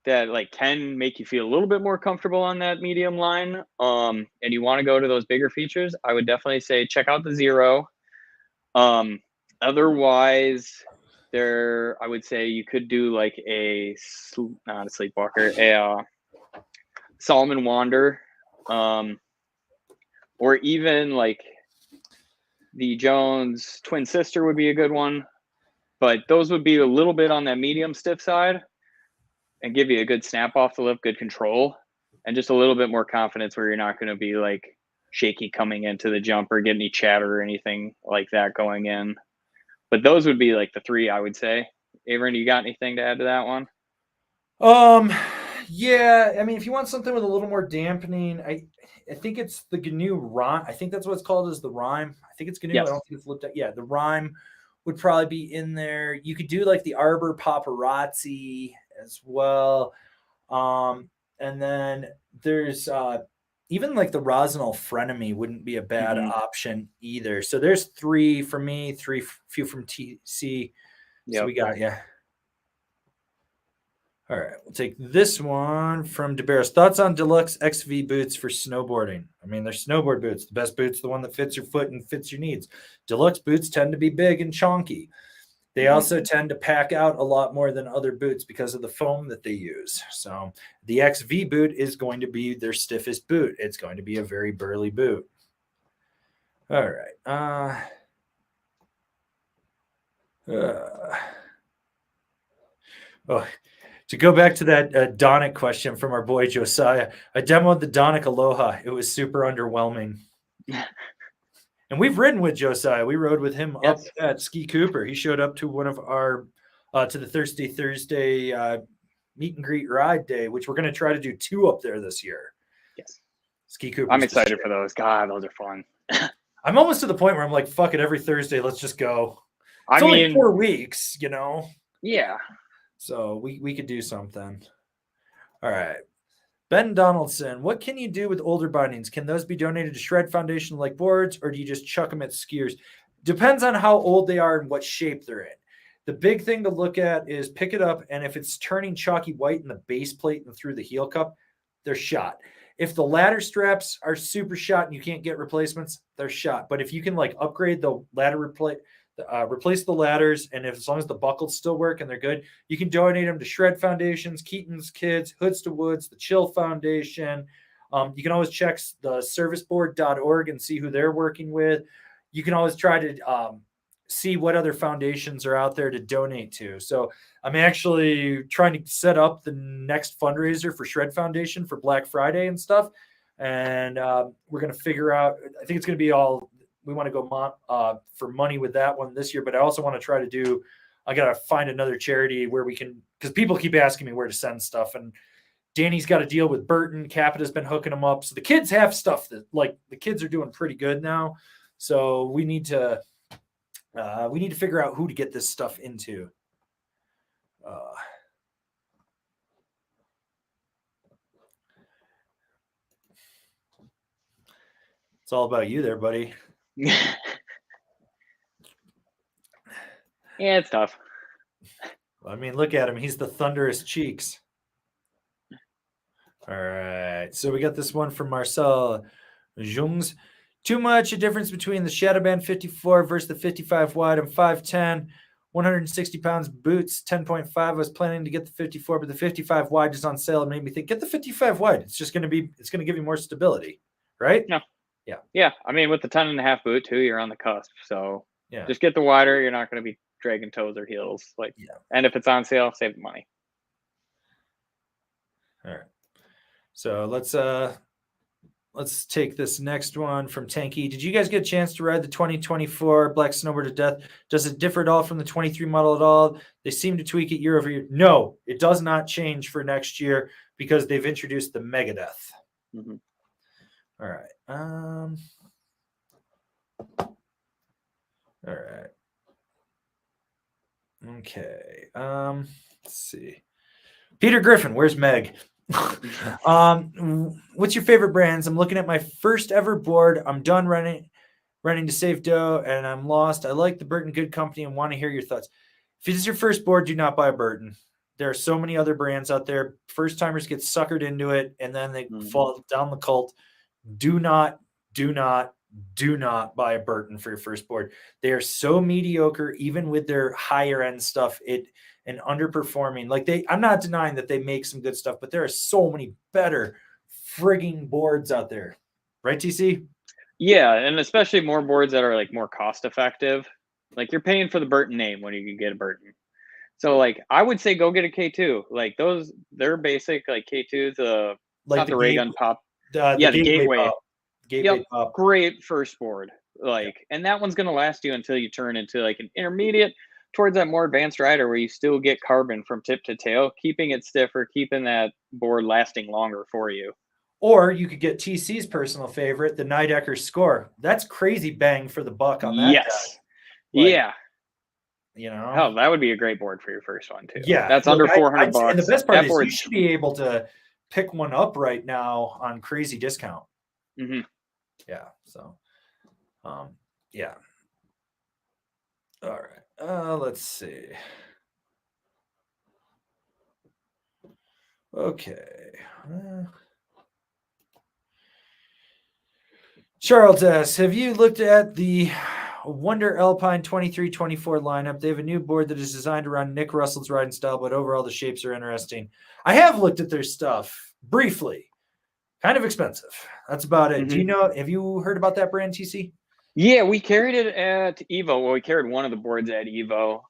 that like can make you feel a little bit more comfortable on that medium line, and you want to go to those bigger features, I would definitely say check out the Zero. Otherwise, I would say you could do like not a Sleepwalker, a Solomon Wander, or even like the Jones twin sister would be a good one, but those would be a little bit on that medium stiff side and give you a good snap off the lift, good control, and just a little bit more confidence where you're not going to be like shaky coming into the jump or get any chatter or anything like that going in. But those would be like the three I would say. Averin, you got anything to add to that one? Yeah, I mean, if you want something with a little more dampening, I think it's the GNU Rhyme. I think that's what it's called, is the Rhyme. I think it's GNU. Yes. I don't think it's Lib Tech. Yeah, the Rhyme would probably be in there. You could do like the Arbor Paparazzi as well. And then there's even like the Rosinal Frenemy wouldn't be a bad option either. So there's three for me, few from TC. Yep. So we got, yeah. All right, we'll take this one from DeBarris. Thoughts on Deeluxe XV boots for snowboarding? I mean, they're snowboard boots. The best boot's the one that fits your foot and fits your needs. Deluxe boots tend to be big and chonky. They also tend to pack out a lot more than other boots because of the foam that they use. So the XV boot is going to be their stiffest boot. It's going to be a very burly boot. All right. To go back to that Donic question from our boy Josiah, I demoed the Donic Aloha. It was super underwhelming. And we've ridden with Josiah. We rode with him up at Ski Cooper. He showed up to one of our to the Thursday meet and greet ride day, which we're going to try to do 2 up there this year. Yes, Ski Cooper. I'm excited for those. God, those are fun. I'm almost to the point where I'm like, fuck it, every Thursday, let's just go. It's only 4 weeks, you know. Yeah. So we could do something. All right. Ben Donaldson, what can you do with older bindings? Can those be donated to Shred Foundation like boards, or do you just chuck them at skiers? Depends on how old they are and what shape they're in. The big thing to look at is pick it up, and if it's turning chalky white in the base plate and through the heel cup, they're shot. If the ladder straps are super shot and you can't get replacements, they're shot. But if you can like upgrade the ladder replace the ladders, and as long as the buckles still work and they're good, you can donate them to Shred Foundations, Keaton's Kids, Hoods to Woods, the Chill Foundation. You can always check the serviceboard.org and see who they're working with. You can always try to see what other foundations are out there to donate to. So I'm actually trying to set up the next fundraiser for Shred Foundation for Black Friday and stuff. And we're going to figure out, I think it's going to be all, we want to go for money with that one this year, but I also want to try to do, I got to find another charity where we can, because people keep asking me where to send stuff, and Danny's got a deal with Burton. Capita's been hooking them up. So the kids have stuff that, like, the kids are doing pretty good now. So we need to figure out who to get this stuff into. It's all about you there, buddy. Yeah, it's tough. I mean, look at him. He's the thunderous cheeks. All right. So we got this one from Marcel Jungs. Too much a difference between the Shadowban 54 versus the 55 wide. I'm 5'10", 160 pounds, boots 10.5. I was planning to get the 54, but the 55 wide is on sale. It made me think, get the 55 wide. It's going to give you more stability, right? No. Yeah. Yeah. I mean, with the 10.5 boot too, you're on the cusp. So yeah, just get the wider. You're not going to be dragging toes or heels. Like, yeah. And if it's on sale, save the money. All right. So let's take this next one from Tanky. Did you guys get a chance to ride the 2024 Black Snowboard to Death? Does it differ at all from the 23 model at all? They seem to tweak it year over year. No, it does not change for next year because they've introduced the Megadeth. Mm-hmm. All right. All right. Okay. Let's see. Peter Griffin, where's Meg? What's your favorite brands? I'm looking at my first ever board. I'm done running to save dough, and I'm lost. I like the Burton Good Company and want to hear your thoughts. If it is your first board, do not buy a Burton. There are so many other brands out there. First timers get suckered into it, and then they fall down the cult. Do not buy a Burton for your first board. They are so mediocre, even with their higher end stuff. And underperforming. Like I'm not denying that they make some good stuff, but there are so many better frigging boards out there, right, TC? Yeah, and especially more boards that are like more cost effective. Like you're paying for the Burton name when you can get a Burton. So like I would say go get a K2. Like they're basic like K2s. Like not the ray gun pop. The gateway pop. Gateway pop. Great first board. Like, and that one's gonna last you until you turn into like an intermediate towards that more advanced rider where you still get carbon from tip to tail, keeping it stiffer, keeping that board lasting longer for you. Or you could get TC's personal favorite, the Nidecker Score. That's crazy bang for the buck on that. Yes. Yeah. You know, hell, that would be a great board for your first one too. Yeah, that's under $400. And the best part is you should be able to pick one up right now on crazy discount. Yeah. So, yeah. All right. Let's see. Okay. Charles S., have you looked at the Wonder Alpine 23-24 lineup? They have a new board that is designed around Nick Russell's riding style, but overall the shapes are interesting. I have looked at their stuff briefly. Kind of expensive. That's about it. Do you know, have you heard about that brand, TC? Yeah, we carried it at Evo. Well, we carried one of the boards at Evo.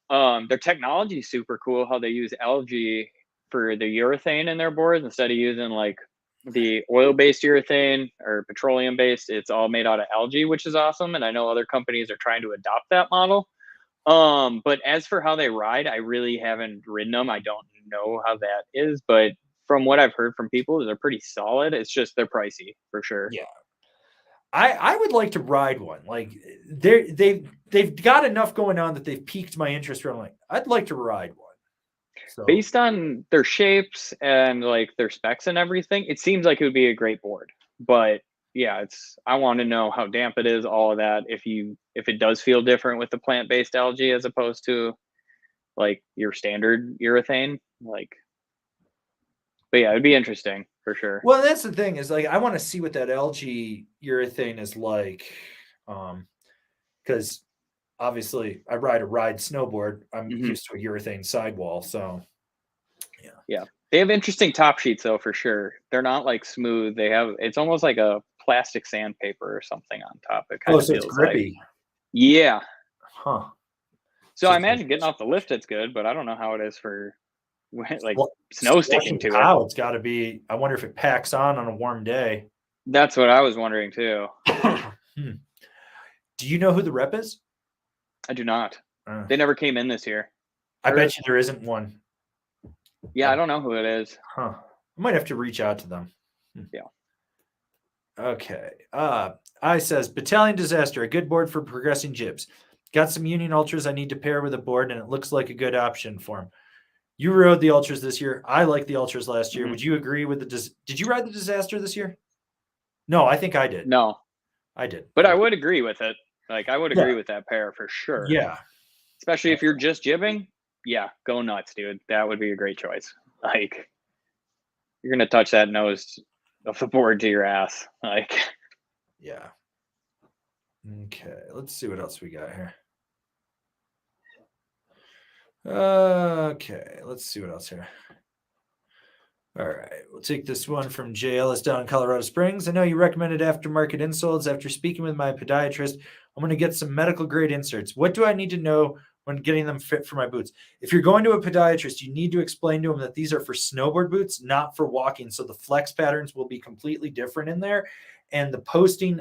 Their technology is super cool, how they use algae for the urethane in their boards instead of using like the oil-based urethane or petroleum-based. It's all made out of algae, which is awesome. And I know other companies are trying to adopt that model. But as for how they ride, I really haven't ridden them. I don't know how that is, but from what I've heard from people, they're pretty solid. It's just they're pricey for sure. Yeah. I would like to ride one. Like they've got enough going on that they've piqued my interest. Where I'm like, I'd like to ride one. So. Based on their shapes and like their specs and everything, it seems like it would be a great board. But yeah, I want to know how damp it is, all of that. If it does feel different with the plant-based algae as opposed to like your standard urethane, like. But yeah, it'd be interesting for sure. Well, that's the thing is like I want to see what that algae urethane is like, because obviously I ride snowboard. I'm used to a urethane sidewall, so yeah. They have interesting top sheets though for sure. They're not like smooth. It's almost like a plastic sandpaper or something on top. It kind of feels it's grippy. Like, yeah. Huh. So I imagine getting off the lift it's good, but I don't know how it is for. Like snow sticking to it. It's got to be. I wonder if it packs on a warm day. That's what I was wondering too. Do you know who the rep is? I do not. They never came in this year. I bet you there isn't one. Yeah, I don't know who it is. Huh. I might have to reach out to them. Yeah. Okay. I says Battalion Disaster, a good board for progressing jibs. Got some Union Ultras I need to pair with a board, and it looks like a good option for them. You rode the Ultras this year. I liked the Ultras last year. Would you agree with did you ride the Disaster this year? No, I think I did. No. I did. But I would agree with it. Like, I would agree with that pair for sure. Yeah. Especially if you're just jibbing. Yeah, go nuts, dude. That would be a great choice. Like, you're going to touch that nose of the board to your ass. Like. Yeah. Okay. Let's see what else we got here. Okay, let's see what else here. All right, we'll take this one from JL. Down in Colorado Springs. I know you recommended aftermarket insoles. After speaking with my podiatrist, I'm going to get some medical grade inserts. What do I need to know when getting them fit for my boots? If you're going to a podiatrist, you need to explain to him that these are for snowboard boots, not for walking. So the flex patterns will be completely different in there. And the posting,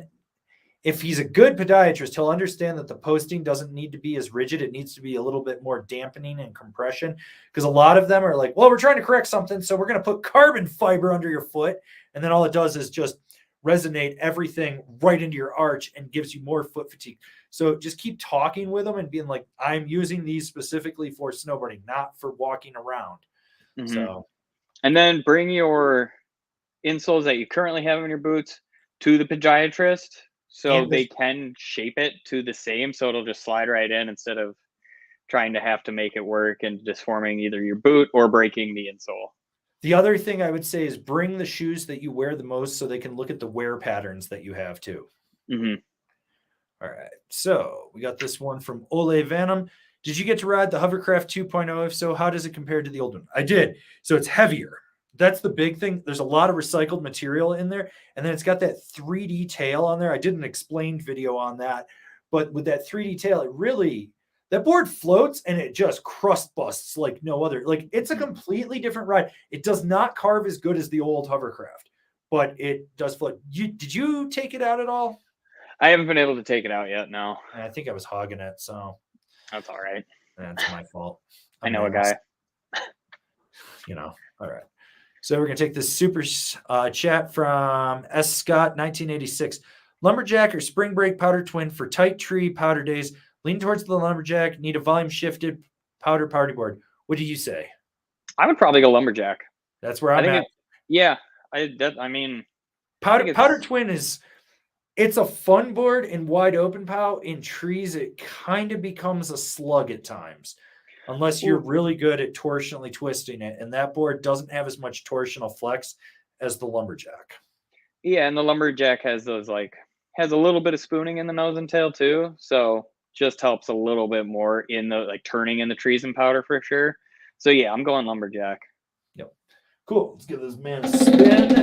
if he's a good podiatrist, he'll understand that the posting doesn't need to be as rigid. It needs to be a little bit more dampening and compression, because a lot of them are like, well, we're trying to correct something, so we're going to put carbon fiber under your foot. And then all it does is just resonate everything right into your arch and gives you more foot fatigue. So just keep talking with them and being like, I'm using these specifically for snowboarding, not for walking around. So, and then bring your insoles that you currently have in your boots to the podiatrist. So they can shape it to the same, so it'll just slide right in instead of trying to have to make it work and just forming either your boot or breaking the insole. The other thing I would say is bring the shoes that you wear the most so they can look at the wear patterns that you have too. Mm-hmm. All right. So we got this one from Ole Venom. Did you get to ride the Hovercraft 2.0? If so, how does it compare to the old one? I did. So it's heavier. That's the big thing. There's a lot of recycled material in there. And then it's got that 3D tail on there. I did an explained video on that. But with that 3D tail, it really, that board floats and it just crust busts like no other. Like it's a completely different ride. It does not carve as good as the old Hovercraft, but it does float. Did you take it out at all? I haven't been able to take it out yet. No. I think I was hogging it. So that's all right. That's my fault. I know a guy. All right. So we're going to take this super chat from S. Scott, 1986. Lumberjack or spring break powder twin for tight tree powder days. Lean towards the Lumberjack. Need a volume shifted powder party board. What do you say? I would probably go Lumberjack. That's where I'm at. Powder twin it's a fun board in wide open pow. In trees, it kind of becomes a slug at times, unless you're really good at torsionally twisting it. And that board doesn't have as much torsional flex as the Lumberjack. Yeah, and the Lumberjack has a little bit of spooning in the nose and tail too, so just helps a little bit more in the turning in the trees and powder for sure. So yeah, I'm going Lumberjack. Yep. Cool. Let's give this man a spin.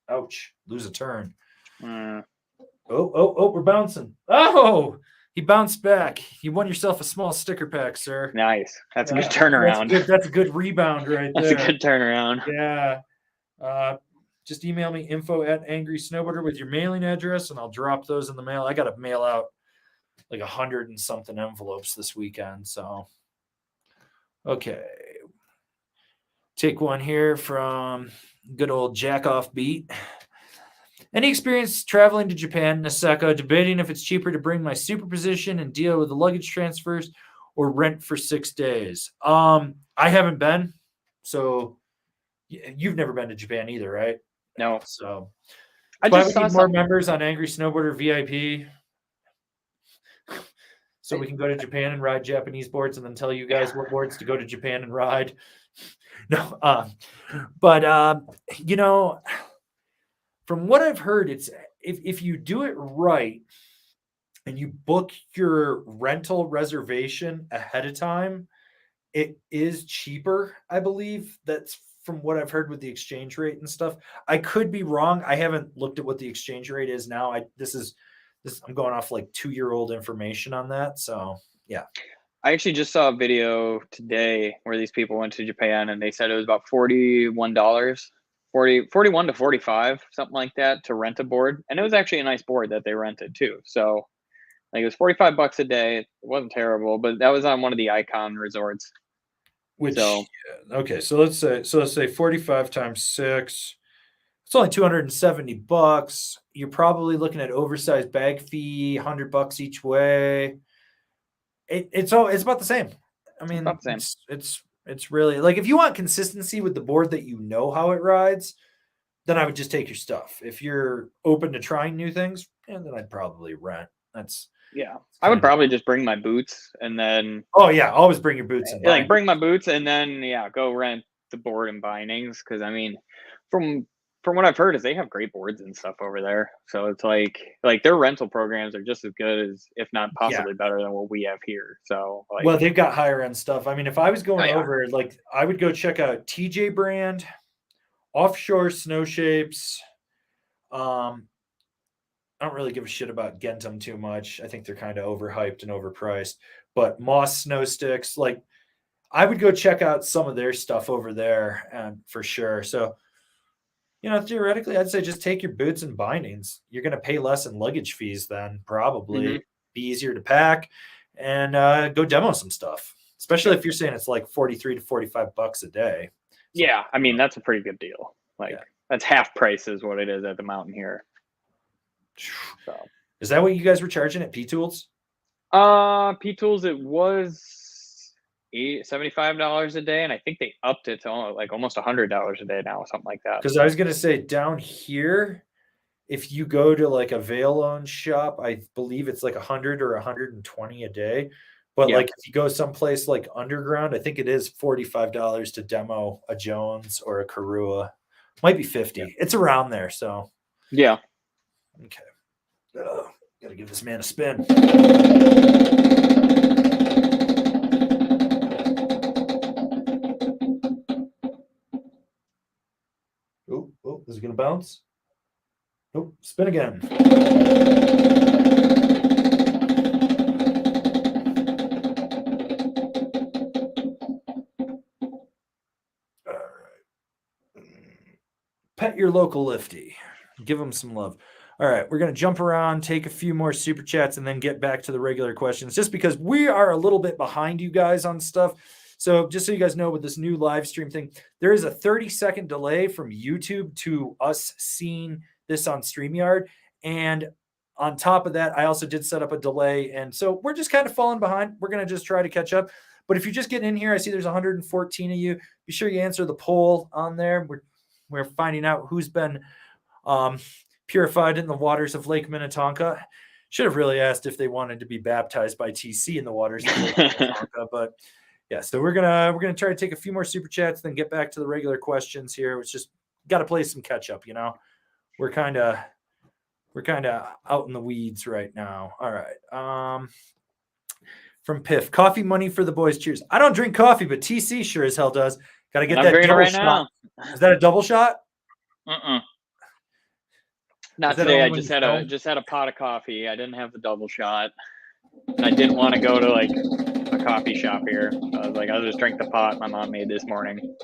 Ouch. Lose a turn. Oh, we're bouncing. Oh, he bounced back. You won yourself a small sticker pack, sir. Nice. That's a good turnaround. That's a good rebound right there. That's a good turnaround. Yeah. Just email me info@angrysnowboarder with your mailing address, and I'll drop those in the mail. I got to mail out like 100 and something envelopes this weekend. So, okay. Take one here from good old Jack Off Beat. Any experience traveling to Japan, Niseko, debating if it's cheaper to bring my superposition and deal with the luggage transfers or rent for 6 days? I haven't been. So you've never been to Japan either, right? No. So I just saw more members on Angry Snowboarder VIP. So we can go to Japan and ride Japanese boards and then tell you guys what boards to go to Japan and ride. No, from what I've heard, it's if you do it right and you book your rental reservation ahead of time, it is cheaper, I believe. That's from what I've heard with the exchange rate and stuff. I could be wrong. I haven't looked at what the exchange rate is now. I'm going off 2-year-old information on that. So yeah. I actually just saw a video today where these people went to Japan and they said it was about $41, 41 to 45, something like that, to rent a board. And it was actually a nice board that they rented too. So it was $45 a day. It wasn't terrible, but that was on one of the Icon resorts. Okay, so let's say 45 times 6. It's only $270. You're probably looking at oversized bag fee, $100 each way. It's about the same. I mean, it's really if you want consistency with the board that you know how it rides, then I would just take your stuff. If you're open to trying new things, then I'd probably rent. I would probably just bring my boots and then. Oh yeah, always bring your boots. Bring my boots and then go rent the board and bindings, because I mean, from what I've heard is they have great boards and stuff over there. So it's like their rental programs are just as good as, if not possibly better than what we have here. So well, they've got higher end stuff. I mean, if I was going over, I would go check out TJ brand, Offshore Snow Shapes. I don't really give a shit about Gentum too much. I think they're kind of overhyped and overpriced. But Moss Snow Sticks, I would go check out some of their stuff over there, for sure. So, theoretically, I'd say just take your boots and bindings. You're going to pay less in luggage fees then, probably. Mm-hmm. Be easier to pack and go demo some stuff, especially if you're saying it's $43 to $45 a day. So, yeah, I mean, that's a pretty good deal. That's half price is what it is at the mountain here. So. Is that what you guys were charging at P-Tools? P-Tools, it was $75 a day, and I think they upped it to almost $100 a day now, something like that. Because I was going to say down here, if you go to like a Veil-owned shop, I believe it's like 100 or 120 a day. But Yeah. like if you go someplace like underground, I think it is $45 to demo a Jones or a Karua. Might be 50. Yeah. It's around there. So Yeah. okay. Gotta give this man a spin. Oh, is it gonna bounce? Nope, spin again. All right. Pet your local lifty. Give them some love. All right, we're going to jump around, take a few more super chats, and then get back to the regular questions, just because we are a little bit behind you guys on stuff. So just so you guys know, with this new live stream thing, there is a 30-second delay from YouTube to us seeing this on StreamYard. And on top of that, I also did set up a delay. And so we're just kind of falling behind. We're going to just try to catch up. But if you're just getting in here, I see there's 114 of you. Be sure you answer the poll on there. We're finding out who's been purified in the waters of Lake Minnetonka. Should have really asked if they wanted to be baptized by TC in the waters of Lake Minnetonka, but yeah. So we're gonna try to take a few more super chats, then get back to the regular questions here. It's just got to play some catch up, you know. We're kind of out in the weeds right now. All right. From Piff, coffee money for the boys. Cheers. I don't drink coffee, but TC sure as hell does. Got to get that double right shot. now. Is that a double shot? Not today. I just had a pot of coffee. I didn't have the double shot. And I didn't want to go to like a coffee shop here. So I was like, I'll just drink the pot my mom made this morning.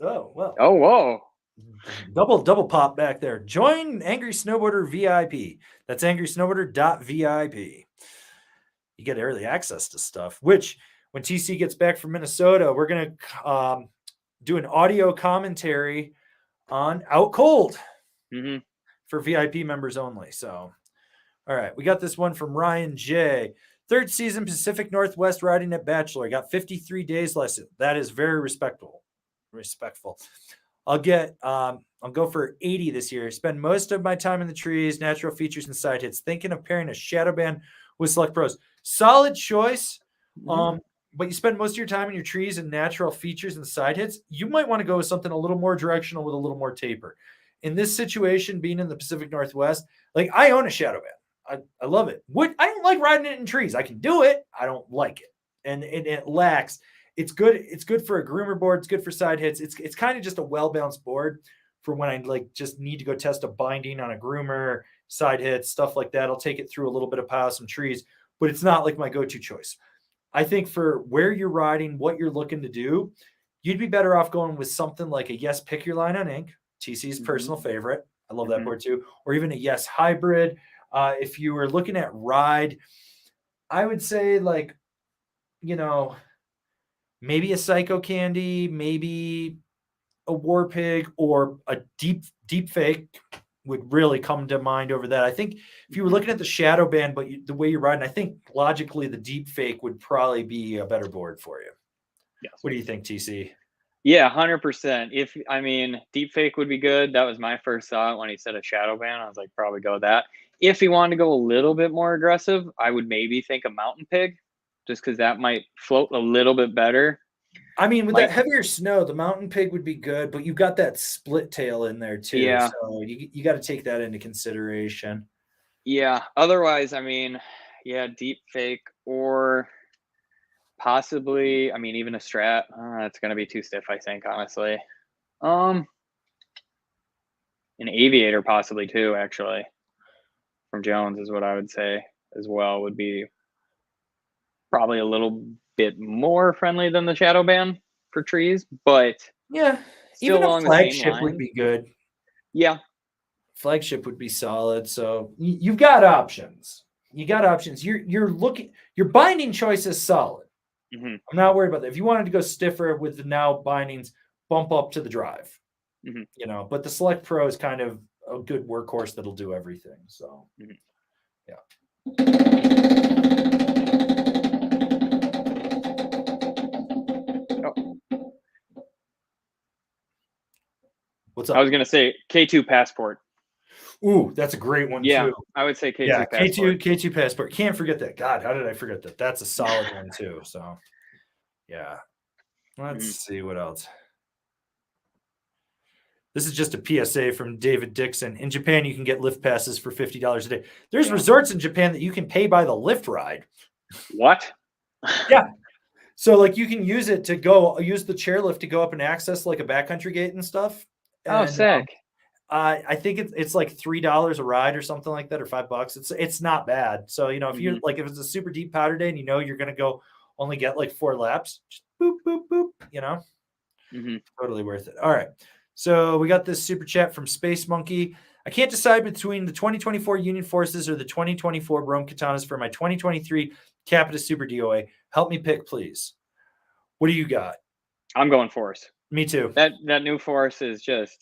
Oh, well. Oh, whoa. Double pop back there. Join Angry Snowboarder VIP. That's angrysnowboarder.vip. You get early access to stuff, which when TC gets back from Minnesota, we're going to do an audio commentary on Out Cold for VIP members only. So, all right, we got this one from Ryan J. Third season Pacific Northwest riding at Bachelor. I got 53 days lesson. That is very respectful. I'll go for 80 this year. Spend most of my time in the trees, natural features, and side hits. Thinking of pairing a Shadowban with Select Pros. Solid choice. But you spend most of your time in your trees and natural features and side hits. You might want to go with something a little more directional with a little more taper. In this situation, being in the Pacific Northwest, like I own a Shadowban. I love it. I don't like riding it in trees. I can do it. I don't like it. And it lacks. It's good. It's good for a groomer board. It's good for side hits. It's kind of just a well-balanced board for when I like just need to go test a binding on a groomer, side hits, stuff like that. I'll take it through a little bit of piles and trees, but it's not like my go-to choice. I think for where you're riding, what you're looking to do, you'd be better off going with something like a Yes Pick Your Line on Ink, TC's personal favorite. I love that board too. Or even a Yes Hybrid. If you were looking at ride, I would say like, you know, maybe a Psycho Candy, maybe a War Pig, or a deep fake would really come to mind over that. I think if you were looking at the Shadowban, but the way you're riding, I think logically the deep fake would probably be a better board for you. Yes. What do you think, TC? Yeah, 100%. Deep fake would be good. That was my first thought when he said a Shadowban. I was like, probably go with that. If he wanted to go a little bit more aggressive, I would maybe think a Mountain Pig, just because that might float a little bit better. I mean, with that heavier snow, the Mountain Pig would be good, but you got that split tail in there too. Yeah. So you got to take that into consideration. Yeah. Otherwise, deep fake or possibly, even a Strat. It's going to be too stiff, I think, honestly. An Aviator possibly too, actually. From Jones is what I would say as well, would be probably a little bit more friendly than the Shadowban for trees, but yeah, still even along a flagship the same would be good. Yeah, flagship would be solid. So you've got options. Your binding choice is solid. I'm not worried about that. If you wanted to go stiffer with the now bindings, bump up to the drive. You know, but the Select Pro is kind of a good workhorse that'll do everything. So yeah. What's up? I was gonna say K2 Passport. Ooh, that's a great one Yeah, too. I would say K2 Yeah, Passport. K2 Passport. Can't forget that. God, how did I forget that? That's a solid one too. So, yeah. Let's see what else. This is just a PSA from David Dixon. In Japan, you can get lift passes for $50 a day. There's resorts in Japan that you can pay by the lift ride. What? Yeah. So, like, you can use it to use the chairlift to go up and access like a backcountry gate and stuff. Oh, And, sick. I think it's like $3 a ride or something like that, or $5. It's not bad. So, you know, if you like, if it's a super deep powder day and you know you're gonna go only get like 4 laps, just boop, boop, boop, you know, totally worth it. All right. So we got this super chat from Space Monkey. I can't decide between the 2024 Union Forces or the 2024 Rome Katanas for my 2023 Capita Super DOA. Help me pick, please. What do you got? I'm going Force. Me too. That new Force is just...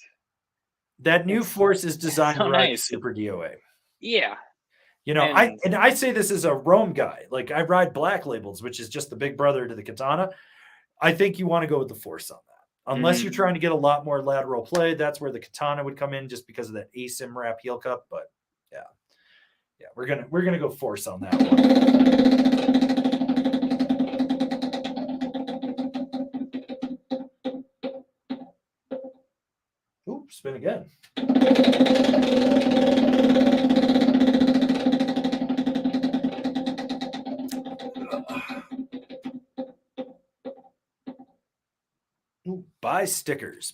That new Force is designed so to ride nice. Super DOA. Yeah. You know, I say this as a Rome guy. Like, I ride Black Labels, which is just the big brother to the Katana. I think you want to go with the Force on that. Unless you're trying to get a lot more lateral play, that's where the Katana would come in, just because of that ASIM wrap heel cup. But yeah, we're gonna go Force on that one. Oops, spin again. Ooh, buy stickers,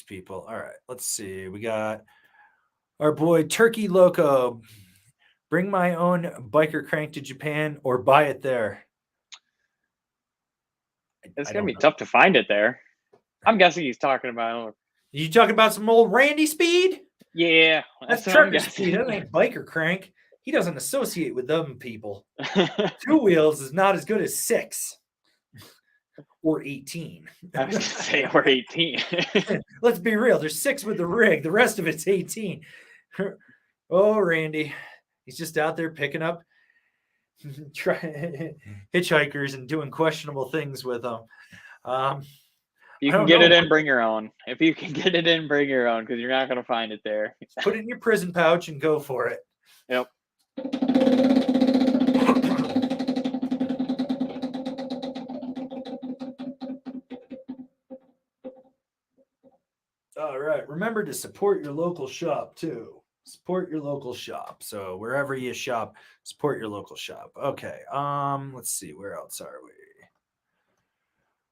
people. All right, let's see. We got our boy Turkey Loco. Bring my own biker crank to Japan or buy it there. It's going to be tough to find it there. I'm guessing he's talking about... You talking about some old Randy speed? Yeah. That's trucker speed. That ain't biker crank. He doesn't associate with them people. 2 wheels is not as good as 6. Or 18. I was going to say we're 18. Let's be real. There's 6 with the rig. The rest of it's 18. Oh, Randy. He's just out there picking up hitchhikers and doing questionable things with them. You can get it in, bring your own. If you can get it in, bring your own, because you're not going to find it there. Put it in your prison pouch and go for it. Yep. All right. Remember to support your local shop too. Support your local shop. So wherever you shop, support your local shop. Okay. Let's see. Where else are we?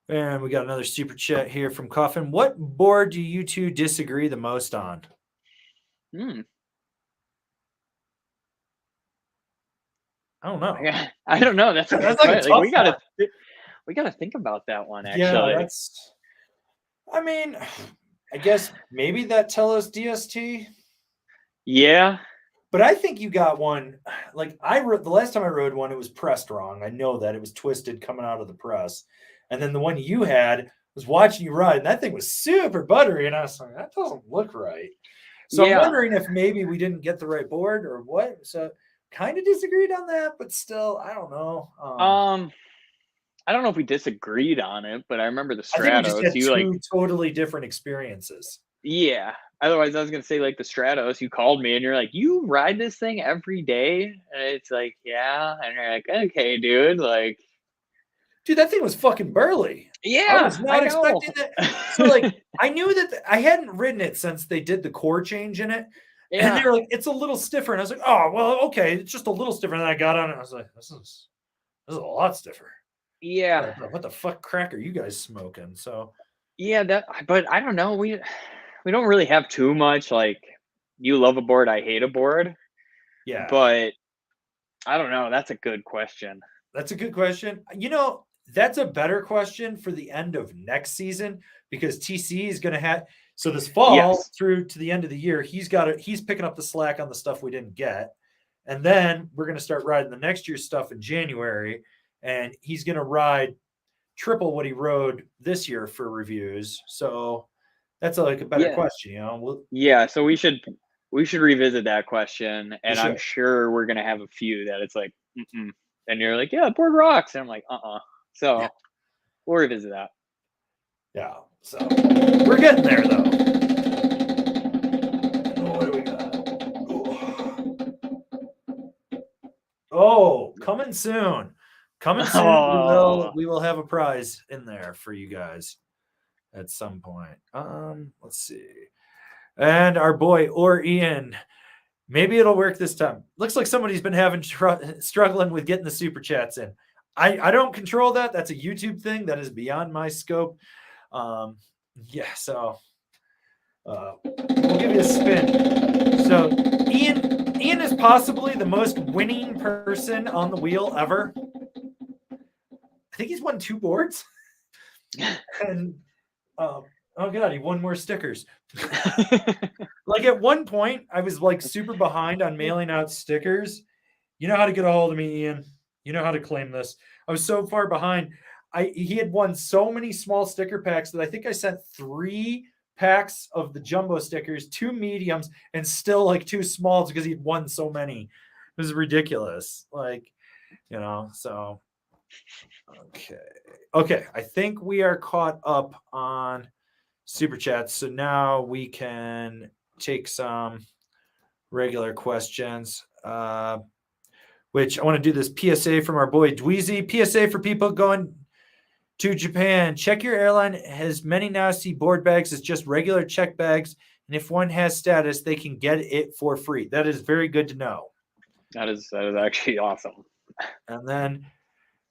And we got another super chat here from Coffin. What board do you two disagree the most on? I don't know. I don't know. That's like a tough we gotta think about that one. Actually, yeah, I mean, I guess maybe that Telos DST. Yeah, but I think you got one. Like the last time I rode one, it was pressed wrong. I know that it was twisted coming out of the press, and then the one you had was watching you ride, and that thing was super buttery, and I was like, that doesn't look right. So I'm wondering if maybe we didn't get the right board or what. So kind of disagreed on that, but still, I don't know. I don't know if we disagreed on it, but I remember the Stratos. I think we just had two totally different experiences. Yeah. Otherwise, I was gonna say like the Stratos. You called me and you're like, "You ride this thing every day?" And it's like, "Yeah." And you're like, "Okay, dude." Like, dude, that thing was fucking burly. Yeah, I was not expecting that. So like, I knew that I hadn't ridden it since they did the core change in it. Yeah. And they were like, it's a little stiffer. And I was like, oh, well, okay, it's just a little stiffer. And then I got on it. I was like, this is a lot stiffer. Yeah. What the fuck crack are you guys smoking? So yeah, but I don't know. We don't really have too much like you love a board, I hate a board. Yeah. But I don't know. That's a good question. That's a good question. You know, that's a better question for the end of next season because TC is going to have so this fall through to the end of the year, he's picking up the slack on the stuff we didn't get. And then we're going to start riding the next year's stuff in January. And he's going to ride triple what he rode this year for reviews. So that's like a better question, you know? So we should revisit that question. And I'm sure we're going to have a few that it's like, and you're like, yeah, the board rocks. And I'm like, So we'll revisit that. Yeah. So we're getting there though. Oh, coming soon. Coming soon. Oh. We will have a prize in there for you guys at some point. Let's see. And our boy Ian. Maybe it'll work this time. Looks like somebody's been having struggling with getting the super chats in. I don't control that. That's a YouTube thing. That is beyond my scope. Yeah, so we'll give you a spin. So Ian is possibly the most winning person on the wheel ever. I think he's won 2 boards. And oh god, he won more stickers. Like at one point, I was like super behind on mailing out stickers. You know how to get a hold of me, Ian. You know how to claim this. I was so far behind. He had won so many small sticker packs that I think I sent 3 packs of the jumbo stickers, 2 mediums, and still like 2 smalls because he'd won so many. It was ridiculous. Like, you know, so okay. I think we are caught up on super chats. So now we can take some regular questions. Which I want to do this PSA from our boy Dweezy. PSA for people going to Japan. Check your airline has many nasty board bags as just regular check bags. And if one has status, they can get it for free. That is very good to know. That is actually awesome. And then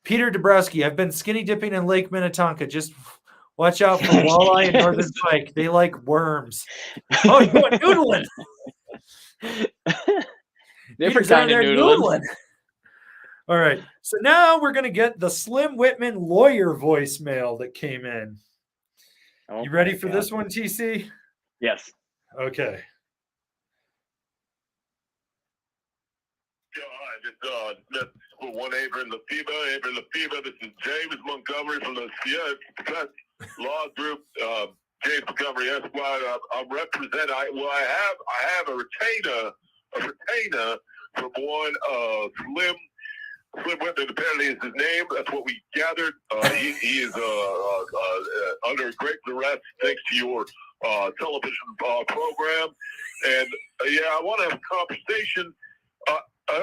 Peter Dabrowski. I've been skinny dipping in Lake Minnetonka. Just watch out for walleye and northern pike. They like worms. Oh, you're going noodling. Different kind of noodling. All right. So now we're going to get the Slim Whitman lawyer voicemail that came in. Oh, you ready for this one, TC? Yes. Okay. That's for one Abram Lefebvre. This is James Montgomery from the Sierra Law Group. James Montgomery Esquire. I'm representing. I have a retainer from one Slim Whitman, apparently is his name. That's what we gathered. He is under great duress thanks to your television program. And I want to have a conversation. I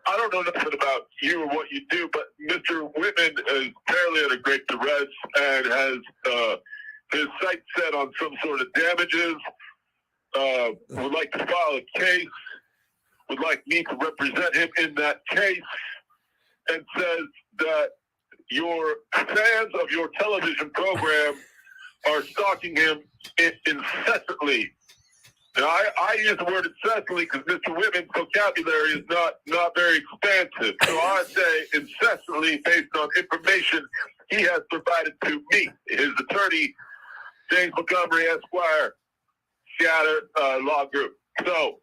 don't know nothing about you or what you do, but Mr. Whitman is apparently under great duress and has his sights set on some sort of damages. Would like to file a case. Would like me to represent him in that case, and says that your fans of your television program are stalking him incessantly. Now, I use the word incessantly because Mr. Whitman's vocabulary is not very expansive. So I say incessantly based on information he has provided to me, his attorney, James Montgomery Esquire, Seattle Law Group. So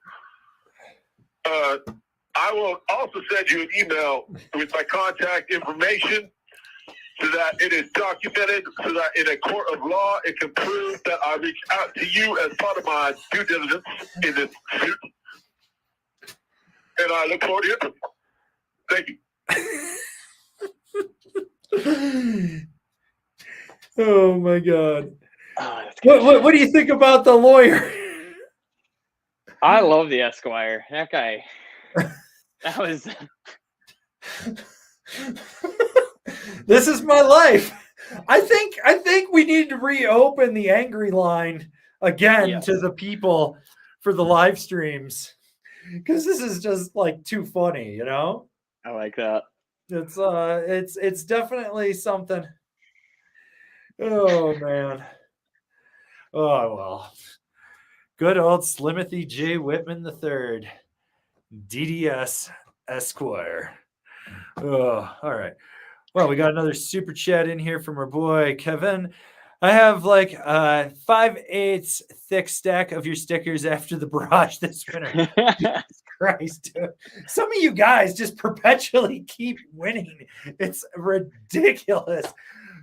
I will also send you an email with my contact information so that it is documented, so that in a court of law it can prove that I reached out to you as part of my due diligence in this suit. And I look forward to it. Thank you. Oh my God. What do you think about the lawyer? I love the Esquire. That guy. That was. This is my life. I think we need to reopen the angry line again to the people for the live streams, because this is just like too funny, you know? I like that. It's definitely something. Oh man. Oh well. Good old Slimothy J. Whitman III, DDS Esquire. Oh, all right. Well, we got another super chat in here from our boy Kevin. I have like 5/8 thick stack of your stickers after the barrage this winter. Jesus Christ, dude. Some of you guys just perpetually keep winning. It's ridiculous.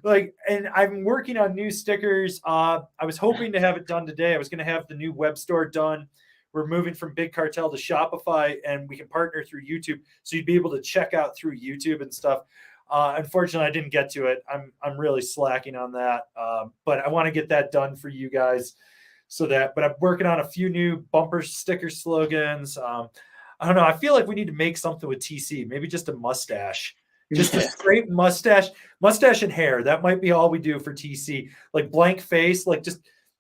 Like, and I'm working on new stickers. I was hoping to have it done today. I was going to have the new web store done. We're moving from Big Cartel to Shopify, and we can partner through YouTube, so you'd be able to check out through YouTube and stuff. Unfortunately, I didn't get to it. I'm really slacking on that, but I want to get that done for you guys. but I'm working on a few new bumper sticker slogans. I don't know. I feel like we need to make something with TC, maybe just a mustache, just a straight mustache and hair. That might be all we do for TC, like blank face, like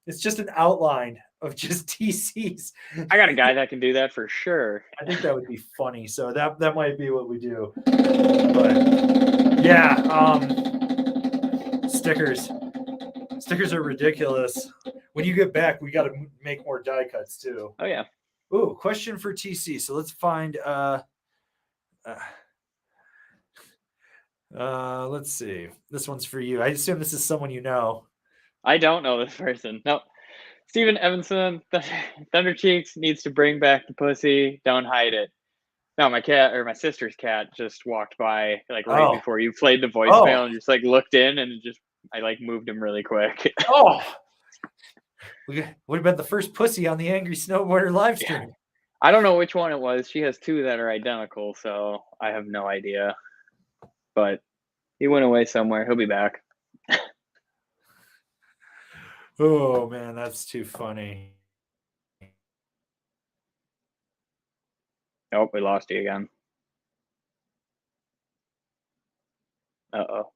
it's just an outline of just TCs. I got a guy that can do that for sure. I think that would be funny. So that might be what we do. But yeah, stickers are ridiculous. When you get back, we got to make more die cuts too. Oh yeah. Ooh, question for TC. So let's find let's see. This one's for you. I assume this is someone you know. I don't know this person. No. Steven Evanson, Thunder Cheeks needs to bring back the pussy. Don't hide it. No, my sister's cat just walked by like right before you played the voicemail and just like looked in and I like moved him really quick. Oh, would have been the first pussy on the Angry Snowboarder live stream. Yeah. I don't know which one it was. She has two that are identical, so I have no idea. But he went away somewhere. He'll be back. Oh man, that's too funny. Oh, we lost you again. Uh-oh.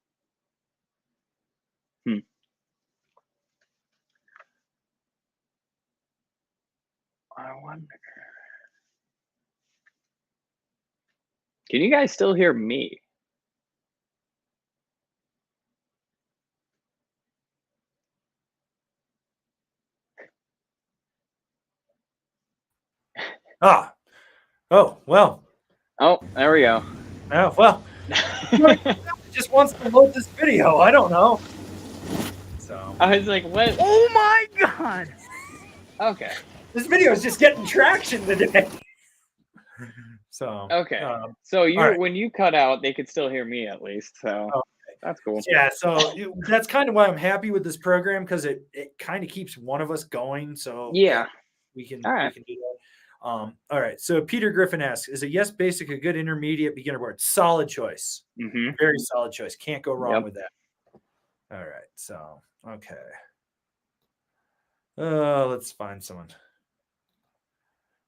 I wonder. Can you guys still hear me? Oh, well. Oh, there we go. Oh, well. Just wants to load this video. I don't know. So I was like, what? Oh my God. Okay. This video is just getting traction today. So okay. So right. When you cut out, they could still hear me at least. So that's cool. Yeah, so that's kind of why I'm happy with this program, because it kind of keeps one of us going. So yeah, we can do that. All right. So Peter Griffin asks, is a Yes Basic a good intermediate beginner board? Solid choice. Mm-hmm. Very solid choice. Can't go wrong with that. All right. So, okay. Let's find someone.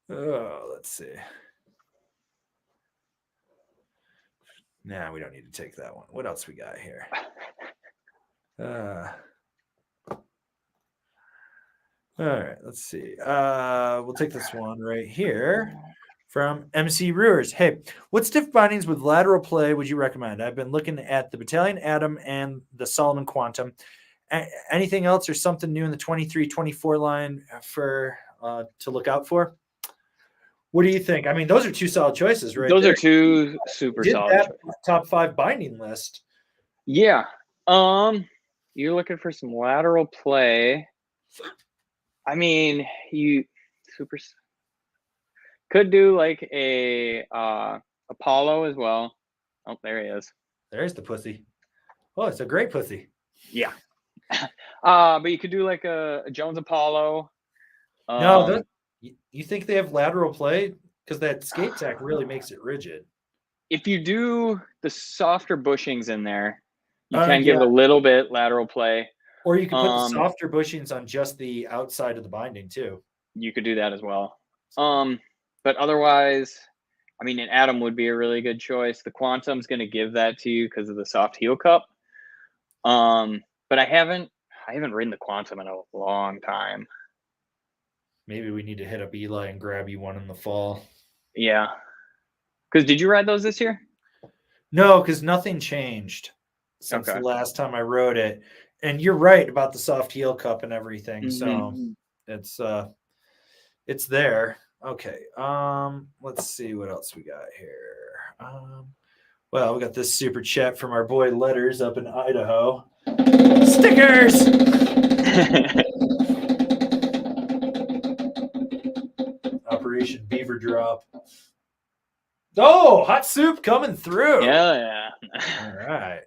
Let's see. Nah, we don't need to take that one. What else we got here? All right, let's see. We'll take this one right here from MC Brewers. Hey, what stiff bindings with lateral play would you recommend? I've been looking at the Battalion Atom and the Solomon Quantum. Anything else or something new in the 23-24 line for to look out for? What do you think? I mean, those are two solid choices, right? Those are two super solid choices. Top 5 binding list. Yeah. You're looking for some lateral play. I mean, you could do like a Apollo as well. Oh, there he is. There's the pussy. Oh, it's a great pussy. Yeah. But you could do like a Jones Apollo. No, you think they have lateral play? Because that skate tack really makes it rigid. If you do the softer bushings in there, you can give it a little bit lateral play. Or you can put the softer bushings on just the outside of the binding too. You could do that as well. But otherwise, I mean, an Atom would be a really good choice. The Quantum's going to give that to you because of the soft heel cup. But I haven't ridden the Quantum in a long time. Maybe we need to hit up Eli and grab you one in the fall. Yeah. Because did you ride those this year? No, because nothing changed since the last time I rode it. And you're right about the soft heel cup and everything. Mm-hmm. So it's there. Okay. Let's see what else we got here. Well, we got this super chat from our boy Letters up in Idaho. Stickers. Operation Beaver Drop. Oh, hot soup coming through. Yeah. All right.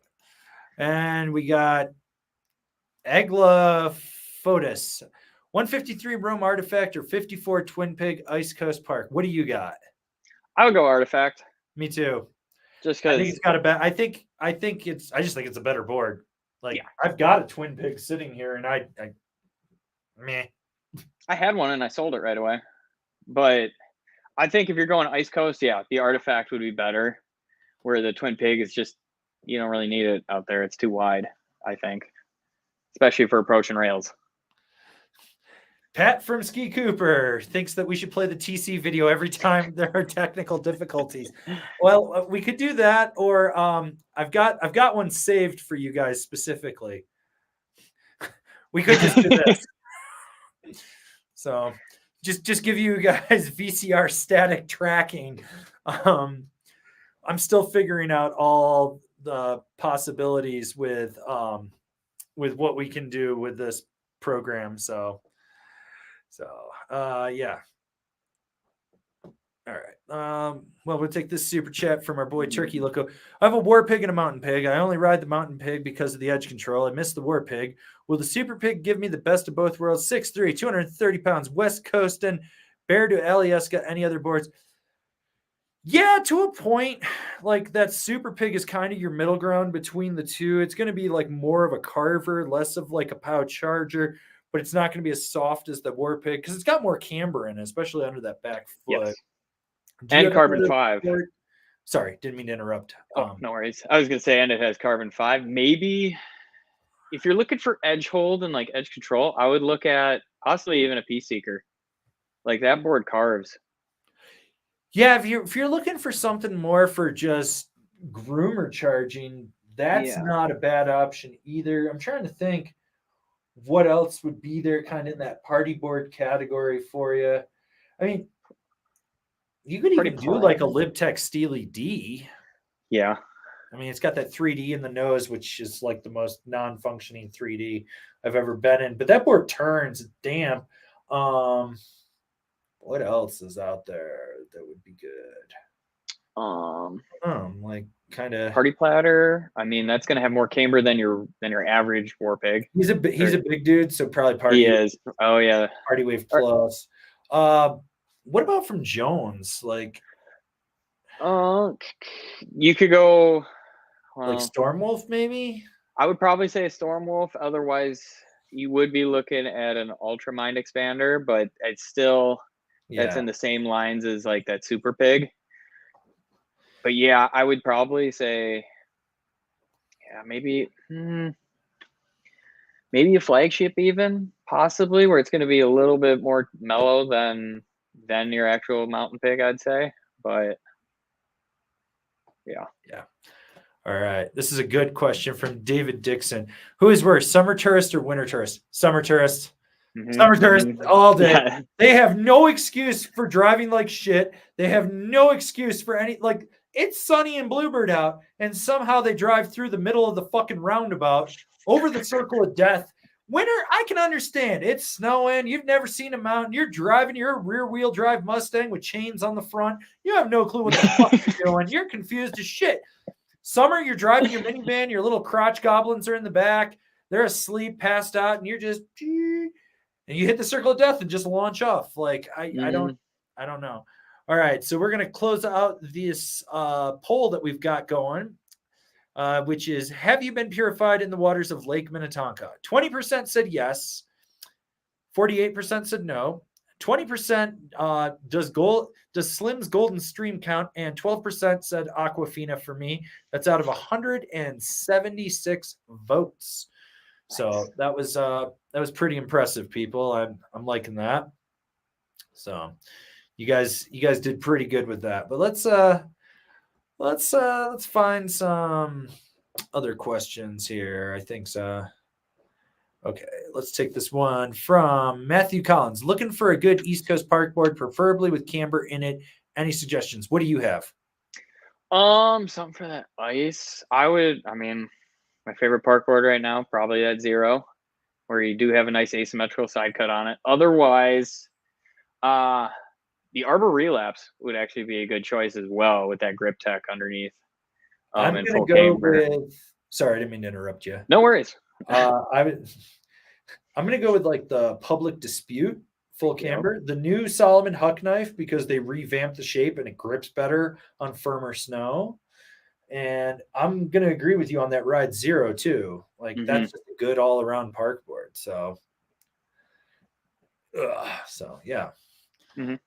And we got Egla Fotis, 153 Rome Artifact or 54 Twin Pig Ice Coast Park. What do you got? I would go Artifact. Me too. Just because I think it's got a better. I just think it's a better board. Like I've got a Twin Pig sitting here, and I meh. I had one and I sold it right away. But I think if you're going ice coast, yeah, the Artifact would be better. Where the Twin Pig is just, you don't really need it out there. It's too wide, I think, especially for approaching rails. Pat from Ski Cooper thinks that we should play the TC video every time there are technical difficulties. Well, we could do that, or I've got one saved for you guys specifically. We could just do this. So just give you guys VCR static tracking. I'm still figuring out all the possibilities with what we can do with this program. So yeah. All right. Well, we'll take this super chat from our boy Turkey Loco. I have a War Pig and a Mountain Pig. I only ride the Mountain Pig because of the edge control. I miss the War Pig. Will the Super Pig give me the best of both worlds? 6'3", 230 pounds, West Coastin', Bear to LES. Got any other boards? Yeah, to a point. Like that Super Pig is kind of your middle ground between the two. It's going to be like more of a carver, less of like a pow charger, but it's not going to be as soft as the War Pig because it's got more camber in it, especially under that back foot. Yes. And carbon 5. Sorry, didn't mean to interrupt. Oh, no worries. I was going to say, and it has carbon 5. Maybe if you're looking for edge hold and like edge control, I would look at possibly even a Peace Seeker. Like that board carves. Yeah, if you're looking for something more for just groomer charging, that's not a bad option either. I'm trying to think what else would be there kind of in that party board category for you. I mean, you could even do like a Lib Tech Steely D. Yeah. I mean, it's got that 3D in the nose, which is like the most non-functioning 3D I've ever been in. But that board turns damp. What else is out there that would be good? Like kind of Party Platter. I mean, that's going to have more camber than your average War Pig. He's a big dude, so probably Party. He is. Oh yeah. Party Wave Plus. What about from Jones? Like, you could go like Stormwolf, maybe. I would probably say a Stormwolf. Otherwise, you would be looking at an Ultramind expander, but it's still that's in the same lines as like that Super Pig. But yeah, I would probably say, maybe a flagship even possibly, where it's going to be a little bit more mellow than your actual Mountain Pig, I'd say. But yeah. All right. This is a good question from David Dixon. Who is worse, summer tourist or winter tourist? Summer tourist. Summer tourist all day. Yeah. They have no excuse for driving like shit. They have no excuse for any, like, it's sunny and Bluebird out, and somehow they drive through the middle of the fucking roundabout over the circle of death. Winter, I can understand. It's snowing. You've never seen a mountain. You're driving your rear-wheel drive Mustang with chains on the front. You have no clue what the fuck you're doing. You're confused as shit. Summer, you're driving your minivan. Your little crotch goblins are in the back. They're asleep, passed out, and you're just, and you hit the circle of death and just launch off. Like, I don't know. All right, so we're going to close out this poll that we've got going, which is, have you been purified in the waters of Lake Minnetonka? 20% said yes. 48% said no. 20% does Slim's Golden Stream count? And 12% said Aquafina for me. That's out of 176 votes. So that was pretty impressive, people. I'm liking that. So you guys did pretty good with that. But let's find some other questions here. I think so. Okay, let's take this one from Matthew Collins. Looking for a good East Coast park board, preferably with camber in it. Any suggestions? What do you have? Something for that ice. My favorite park board right now, probably that Zero, where you do have a nice asymmetrical side cut on it. Otherwise, the Arbor Relapse would actually be a good choice as well with that grip tech underneath. I'm going to go with. Sorry, I didn't mean to interrupt you. No worries. I'm going to go with like the Public Dispute full camber, the new Solomon Huck knife, because they revamped the shape and it grips better on firmer snow. And I'm going to agree with you on that Ride Zero too. Like that's just a good all around park board. So So yeah. Mhm.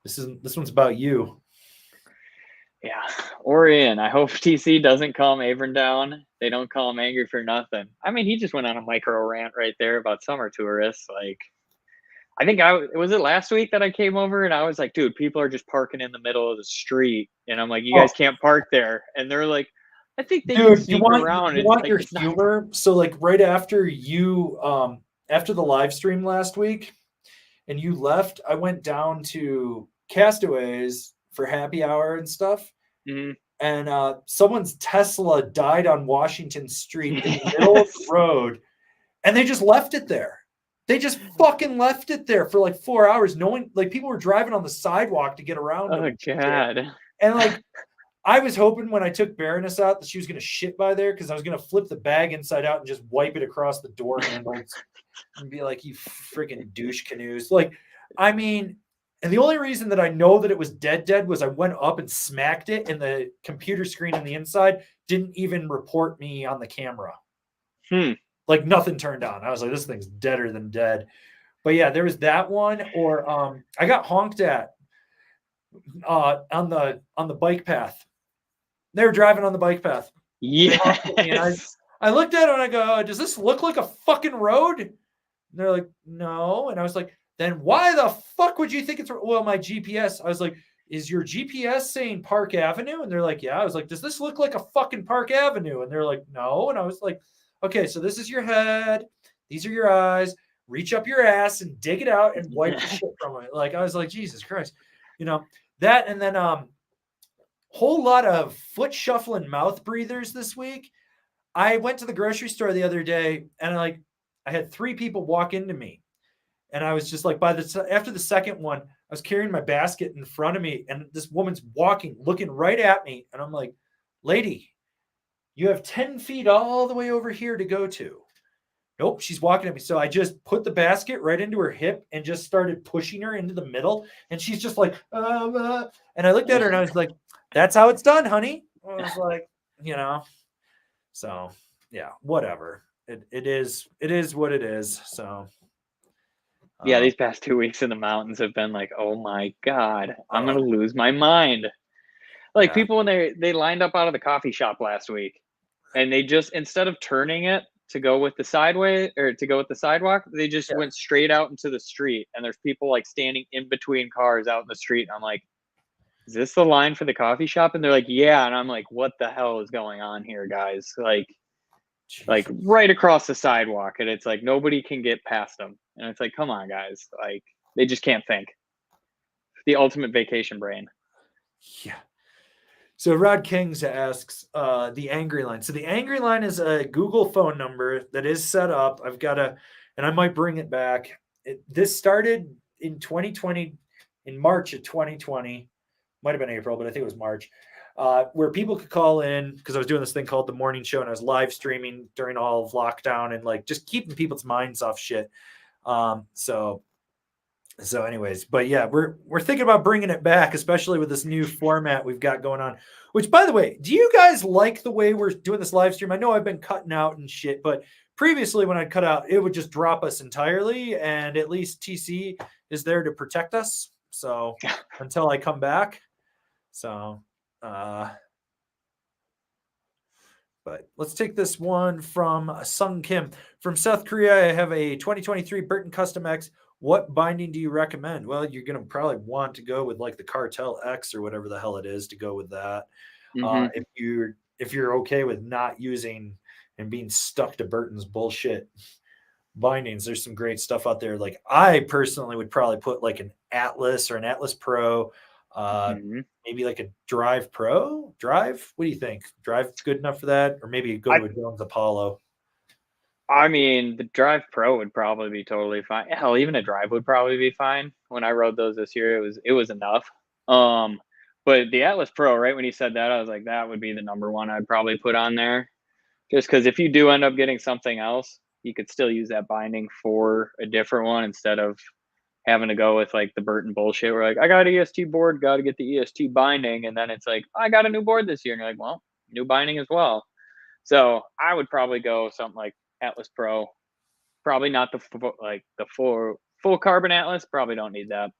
This one's about you. Yeah, or in. I hope TC doesn't calm Avern down. They don't call him angry for nothing. I mean, he just went on a micro rant right there about summer tourists. Like, I think was it last week that I came over and I was like, dude, people are just parking in the middle of the street, and I'm like, you guys can't park there, and they're like, I think they can Dude, sneak around. You It's want like, your it's not. humor? So like right after you after the live stream last week and you left, I went down to Castaways for happy hour and stuff. Mhm. And someone's Tesla died on Washington Street in the middle of the road, and they just left it there. They just fucking left it there for like 4 hours. No one, like, people were driving on the sidewalk to get around. Oh God. And like, I was hoping when I took Baroness out that she was going to shit by there, because I was going to flip the bag inside out and just wipe it across the door handles and be like, you freaking douche canoes. Like, I mean, and the only reason that I know that it was dead was I went up and smacked it, and the computer screen on the inside didn't even report me on the camera. Like, nothing turned on. I was like, this thing's deader than dead. But yeah, there was that one. Or I got honked at on the bike path. They were driving on the bike path. Yes. I looked at it and I go, does this look like a fucking road? And they're like, no. And I was like, then why the fuck would you think it's, well, my GPS. I was like, is your GPS saying Park Avenue? And they're like, yeah. I was like, does this look like a fucking Park Avenue? And they're like, no. And I was like, okay, so this is your head. These are your eyes. Reach up your ass and dig it out and wipe the shit from it. Like, I was like, Jesus Christ. You know, that, and then whole lot of foot shuffling mouth breathers this week. I went to the grocery store the other day, and I had 3 people walk into me, and I was just like, after the second one, I was carrying my basket in front of me, and this woman's walking, looking right at me, and I'm like, lady, you have 10 feet all the way over here to go to. Nope, she's walking at me. So I just put the basket right into her hip and just started pushing her into the middle, and she's just like, and I looked at her and I was like, that's how it's done, honey. I was like, you know. So yeah, whatever. It is what it is. So yeah, these past 2 weeks in the mountains have been like, oh my God, I'm gonna lose my mind. Like, people, when they lined up out of the coffee shop last week, and they just, instead of turning it to go with the sidewalk, they just went straight out into the street, and there's people like standing in between cars out in the street. And I'm like, is this the line for the coffee shop? And they're like, yeah. And I'm like, what the hell is going on here, guys? Like right across the sidewalk. And it's like, nobody can get past them. And it's like, come on, guys. Like, they just can't think. The ultimate vacation brain. Yeah. So Rod Kings asks the Angry Line. So the Angry Line is a Google phone number that is set up. I've got to, and I might bring it back. This started in 2020, in March of 2020. Might have been April, but I think it was March, where people could call in, because I was doing this thing called The Morning Show, and I was live streaming during all of lockdown and like just keeping people's minds off shit. So anyways, but yeah, we're thinking about bringing it back, especially with this new format we've got going on. Which, by the way, do you guys like the way we're doing this live stream? I know I've been cutting out and shit, but previously when I'd cut out, it would just drop us entirely, and at least TC is there to protect us. So until I come back. So but let's take this one from Sung Kim. From South Korea, I have a 2023 Burton Custom X. What binding do you recommend? Well, you're going to probably want to go with like the Cartel X or whatever the hell it is to go with that. Mm-hmm. If you're okay with not using and being stuck to Burton's bullshit bindings, there's some great stuff out there. Like, I personally would probably put like an Atlas or an Atlas Pro, maybe like a Drive Pro. Drive? What do you think? Drive good enough for that? Or maybe go to a Jones Apollo? I mean, the Drive Pro would probably be totally fine. Hell, even a Drive would probably be fine. When I rode those this year, it was enough. But the Atlas Pro, right when you said that, I was like, that would be the number one I'd probably put on there. Just because if you do end up getting something else, you could still use that binding for a different one instead of having to go with like the Burton bullshit. We're like, I got an EST board, got to get the EST binding. And then it's like, I got a new board this year. And you're like, well, new binding as well. So I would probably go something like Atlas Pro, Probably not the full carbon Atlas. Probably don't need that.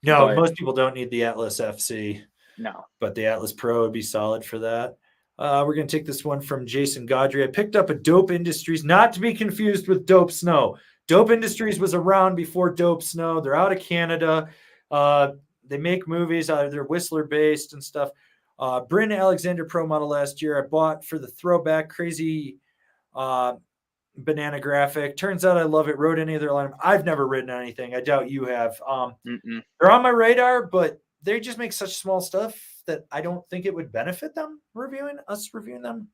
No, But- most people don't need the Atlas FC, No. but the Atlas Pro would be solid for that. We're going to take this one from Jason Gaudry. I picked up a Dope Industries, not to be confused with Dope Snow. Dope Industries was around before Dope Snow. They're out of Canada. They make movies. They're Whistler based and stuff. Bryn Alexander Pro model last year I bought for the throwback crazy banana graphic. Turns out I love it. Rode any of their line. I've never ridden anything. I doubt you have. They're on my radar, but they just make such small stuff that I don't think it would benefit them reviewing them.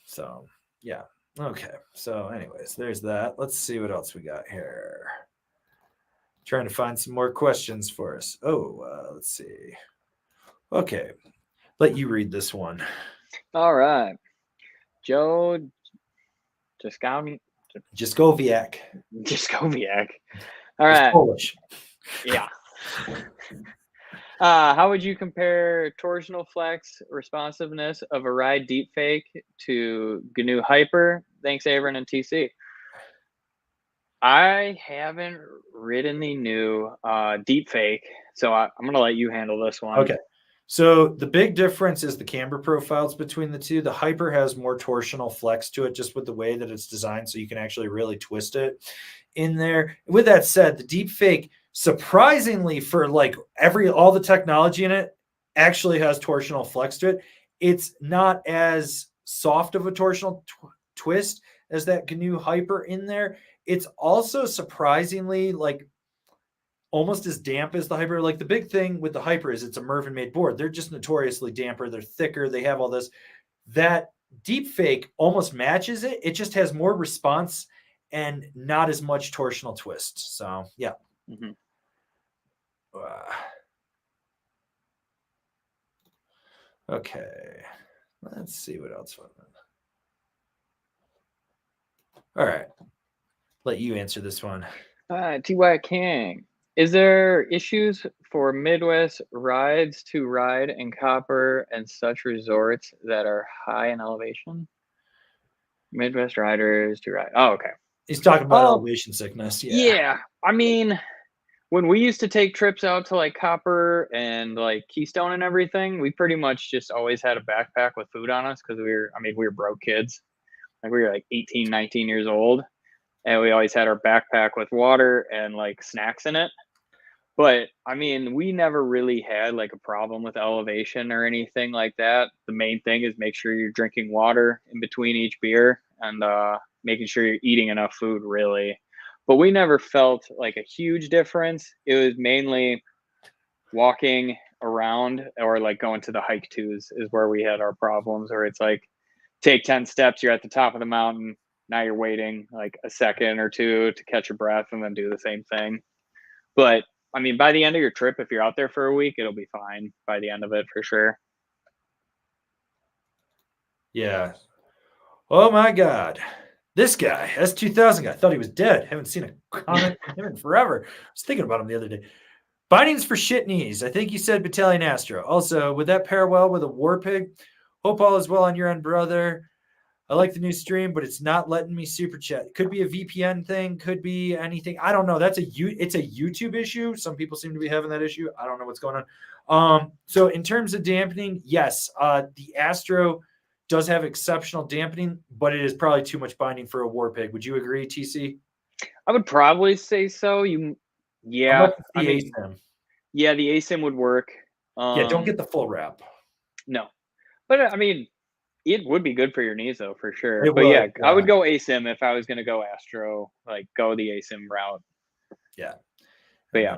So yeah. Okay. So anyways, there's that. Let's see what else we got here. Trying to find some more questions for us. Let's see. Okay. Let you read this one. All right. Joe Jaskowiak. All right. It's Polish. Yeah. How would you compare torsional flex responsiveness of a ride deep fake to GNU Hyper? Thanks, Averin and TC. I haven't ridden the new deep fake, so I'm going to let you handle this one. Okay. So the big difference is the camber profiles between the two. The Hyper has more torsional flex to it just with the way that it's designed, so you can actually really twist it in there. With that said, the deep fake, surprisingly for like all the technology in it, actually has torsional flex to it. It's not as soft of a torsional twist as that GNU Hyper in there. It's also surprisingly like almost as damp as the Hyper. Like the big thing with the Hyper is it's a Mervin made board. They're just notoriously damper. They're thicker. They have all this. That deep fake almost matches it. It just has more response and not as much torsional twist. So yeah. Mm-hmm. Okay. Let's see what else. All right. Let you answer this one. T.Y. King. Is there issues for Midwest rides to ride in copper and such resorts that are high in elevation? Midwest riders to ride. Oh, okay. He's talking about elevation sickness. Yeah. I mean, when we used to take trips out to like Copper and like Keystone and everything, we pretty much just always had a backpack with food on us because we were broke kids. Like we were like 18, 19 years old. And we always had our backpack with water and like snacks in it. But I mean, we never really had like a problem with elevation or anything like that. The main thing is make sure you're drinking water in between each beer and making sure you're eating enough food, really. But we never felt like a huge difference. It was mainly walking around or like going to the hike twos is where we had our problems, or it's like take 10 steps, you're at the top of the mountain. Now you're waiting like a second or two to catch your breath and then do the same thing. But I mean, by the end of your trip, if you're out there for a week, it'll be fine by the end of it for sure. Yeah. Oh my God. This guy, S2000 guy, thought he was dead. Haven't seen a comment from him in forever. I was thinking about him the other day. Bindings for shit knees. I think you said Battalion Astro. Also, would that pair well with a War Pig? Hope all is well on your end, brother. I like the new stream, but it's not letting me super chat. Could be a VPN thing. Could be anything. I don't know. It's a YouTube issue. Some people seem to be having that issue. I don't know what's going on. So in terms of dampening, yes, the Astro does have exceptional dampening, but it is probably too much binding for a War Pig. Would you agree, TC? I would probably say so. Yeah. I mean, yeah, the ASIM would work. Don't get the full wrap. No. But I mean, it would be good for your knees, though, for sure. Yeah. I would go ASIM if I was going to go Astro, like go the ASIM route. Yeah. But yeah.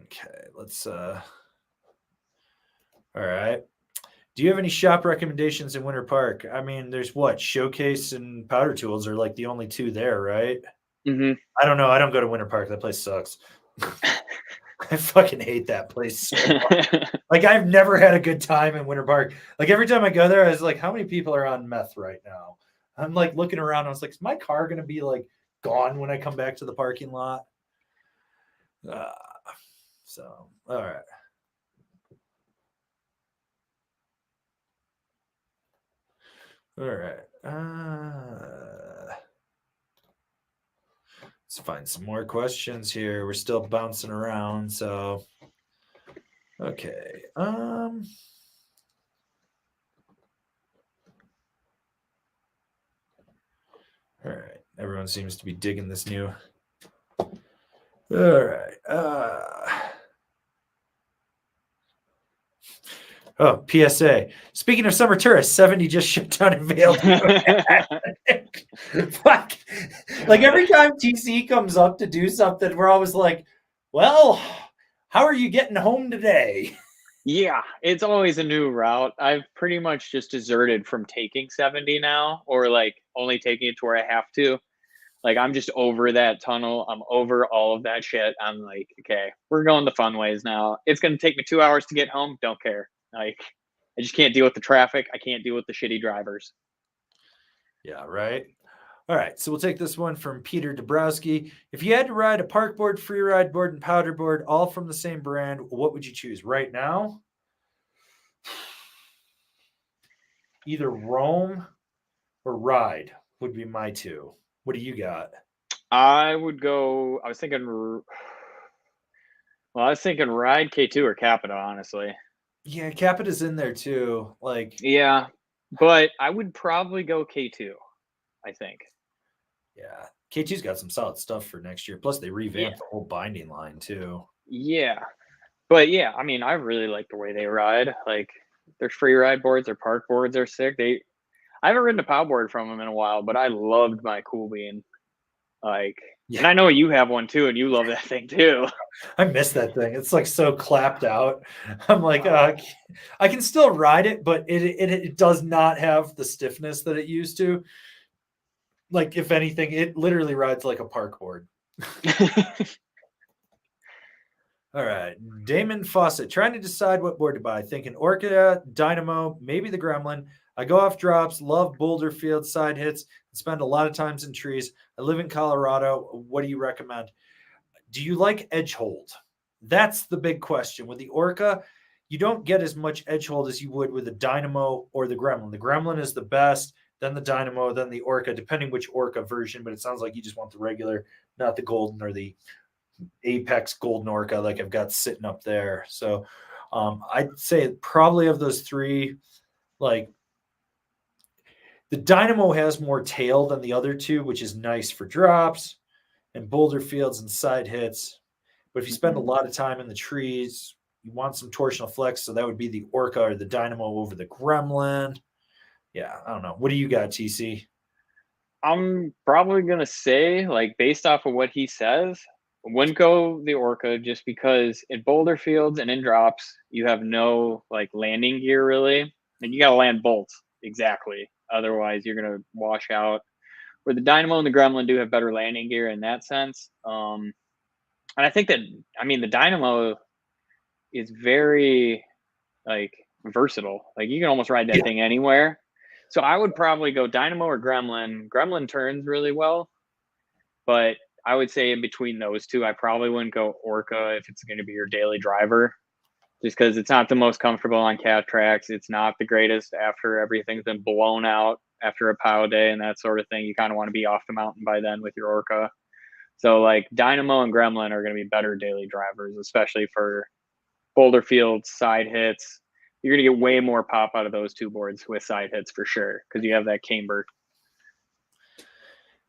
Okay, let's all right. Do you have any shop recommendations in Winter Park? I mean, there's Showcase and Powder Tools are like the only two there, right? Mm-hmm. I don't know. I don't go to Winter Park. That place sucks. I fucking hate that place so much. Like, I've never had a good time in Winter Park. Like, every time I go there, I was like, how many people are on meth right now? I'm like looking around. I was like, is my car going to be like gone when I come back to the parking lot? So, all right. All right. Let's find some more questions here. We're still bouncing around, so okay. All right. Everyone seems to be digging this new. All right. Oh, PSA. Speaking of summer tourists, 70 just shipped down in Vail. Fuck. Like every time TC comes up to do something, we're always like, well, how are you getting home today? Yeah, it's always a new route. I've pretty much just deserted from taking 70 now, or like only taking it to where I have to. Like I'm just over that tunnel. I'm over all of that shit. I'm like, okay, we're going the fun ways now. It's gonna take me 2 hours to get home. Don't care. Like I just can't deal with the traffic. I can't deal with the shitty drivers. Yeah, right. All right, so we'll take this one from Peter Dabrowski. If you had to ride a park board, free ride board, and powder board, all from the same brand, what would you choose right now? Either Roam or Ride would be my two. What do you got? I would go. I was thinking Ride K2 or Capita, honestly. Yeah, Capita's in there too. Like, Yeah, but I would probably go K2, I think. yeah, K2's got some solid stuff for next year. Plus, they revamped Yeah. the whole binding line too. Yeah. But yeah, I mean, I really like the way they ride. Like their free ride boards, their park boards are sick. I haven't ridden a pow board from them in a while, but I loved my Cool Bean. Like, Yeah. and I know you have one too, and you love that thing too. I miss that thing. It's like so clapped out. I'm like, I can still ride it, but it does not have the stiffness that it used to. Like, if anything, it literally rides like a park board. All right. Damon Fawcett, trying to decide what board to buy. Thinking Orca, Dynamo, maybe the Gremlin. I go off drops, love boulder field side hits, and spend a lot of times in trees. I live in Colorado. What do you recommend? Do you like edge hold? That's the big question. With the Orca, you don't get as much edge hold as you would with the Dynamo or the Gremlin. The Gremlin is the best, then the Dynamo, then the Orca, depending which Orca version, but it sounds like you just want the regular, not the golden or the Apex golden Orca like I've got sitting up there. So I'd say probably of those three, like the Dynamo has more tail than the other two, which is nice for drops and boulder fields and side hits. But if you spend a lot of time in the trees, you want some torsional flex, so that would be the Orca or the Dynamo over the Gremlin. Yeah, I don't know. What do you got, TC? I'm probably gonna say, like, based off of what he says, wouldn't go the Orca just because in boulder fields and in drops, you have no like landing gear really. And you gotta land bolts exactly. Otherwise you're gonna wash out. Where the Dynamo and the Gremlin do have better landing gear in that sense. And I think that the Dynamo is very like versatile. Like you can almost ride that thing anywhere. So I would probably go Dynamo or Gremlin. Gremlin turns really well, but I would say in between those two, I probably wouldn't go Orca if it's going to be your daily driver, just because it's not the most comfortable on cat tracks. It's not the greatest after everything's been blown out after a pow day and that sort of thing. You kind of want to be off the mountain by then with your Orca. So like Dynamo and Gremlin are going to be better daily drivers, especially for boulder fields, side hits. You're going to get way more pop out of those two boards with side hits for sure because you have that camber.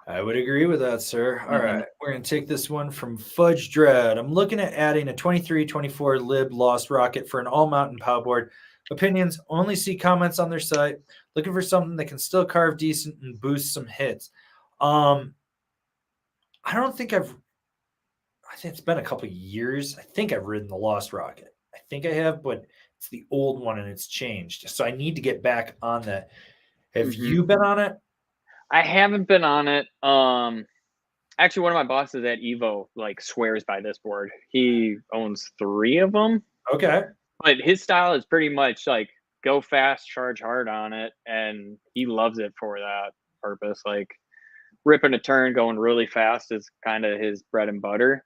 I would agree with that, sir. All right. We're going to take this one from Fudge Dread. I'm looking at adding a 23-24 Lib Lost Rocket for an all-mountain pow board. Opinions, only see comments on their site. Looking for something that can still carve decent and boost some hits. I think it's been a couple of years. I think I've ridden the Lost Rocket. I think I have, but it's the old one and it's changed. So I need to get back on that. Have you been on it? I haven't been on it. Actually, one of my bosses at Evo like swears by this board. He owns 3 of them. Okay. But his style is pretty much like go fast, charge hard on it, and he loves it for that purpose. Like ripping a turn, going really fast is kind of his bread and butter.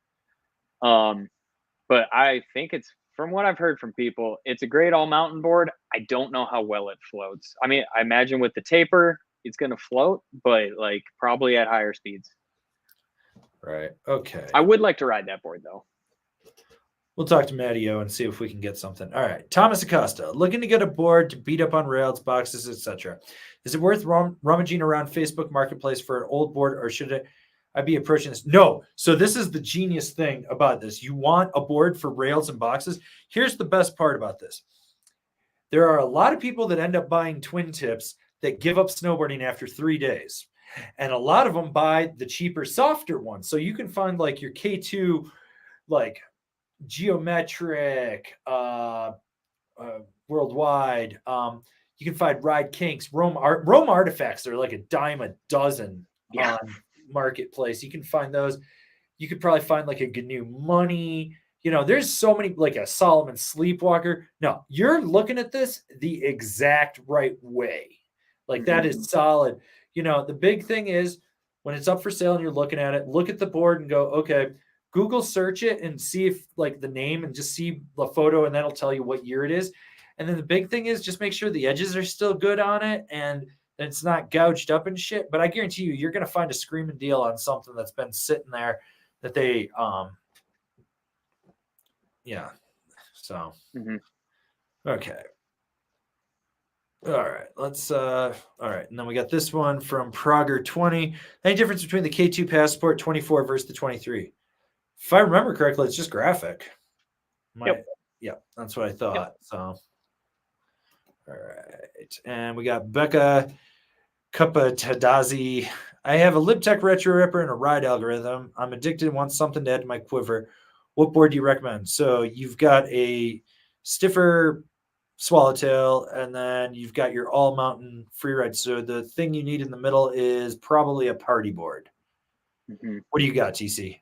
But I think it's from what I've heard from people, it's a great all mountain board. I don't know how well it floats. I mean, I imagine with the taper, it's going to float, but like probably at higher speeds. Right. Okay. I would like to ride that board though. We'll talk to Matty-O and see if we can get something. All right. Thomas Acosta, looking to get a board to beat up on rails, boxes, etc. Is it worth rummaging around Facebook Marketplace for an old board, or should I be approaching this? No. So this is the genius thing about this. You want a board for rails and boxes. Here's the best part about this. There are a lot of people that end up buying twin tips that give up snowboarding after 3 days. And a lot of them buy the cheaper, softer ones. So you can find like your K2, like geometric, worldwide. You can find Ride Kinks, Rome Artifacts. They're like a dime a dozen on Marketplace. You can find those. You could probably find like a GNU Money. You know, there's so many, like a Solomon Sleepwalker. No, you're looking at this the exact right way. Like that is solid. You know, the big thing is when it's up for sale and you're looking at it, look at the board and go, okay, Google search it and see if like the name and just see the photo, and that'll tell you what year it is. And then the big thing is just make sure the edges are still good on it and it's not gouged up and shit. But I guarantee you, you're going to find a screaming deal on something that's been sitting there that they, yeah. So, okay. All right, let's, all right. And then we got this one from Prager 20. Any difference between the K2 Passport 24 versus the 23? If I remember correctly, it's just graphic. Yeah, that's what I thought. Yep. So, all right. And we got Becca Kapatadazi. I have a Lib Tech Retro Ripper and a ride algorithm. I'm addicted and want something to add to my quiver. What board do you recommend? So you've got a stiffer Swallowtail, and then you've got your all mountain free ride. So the thing you need in the middle is probably a party board. What do you got, TC?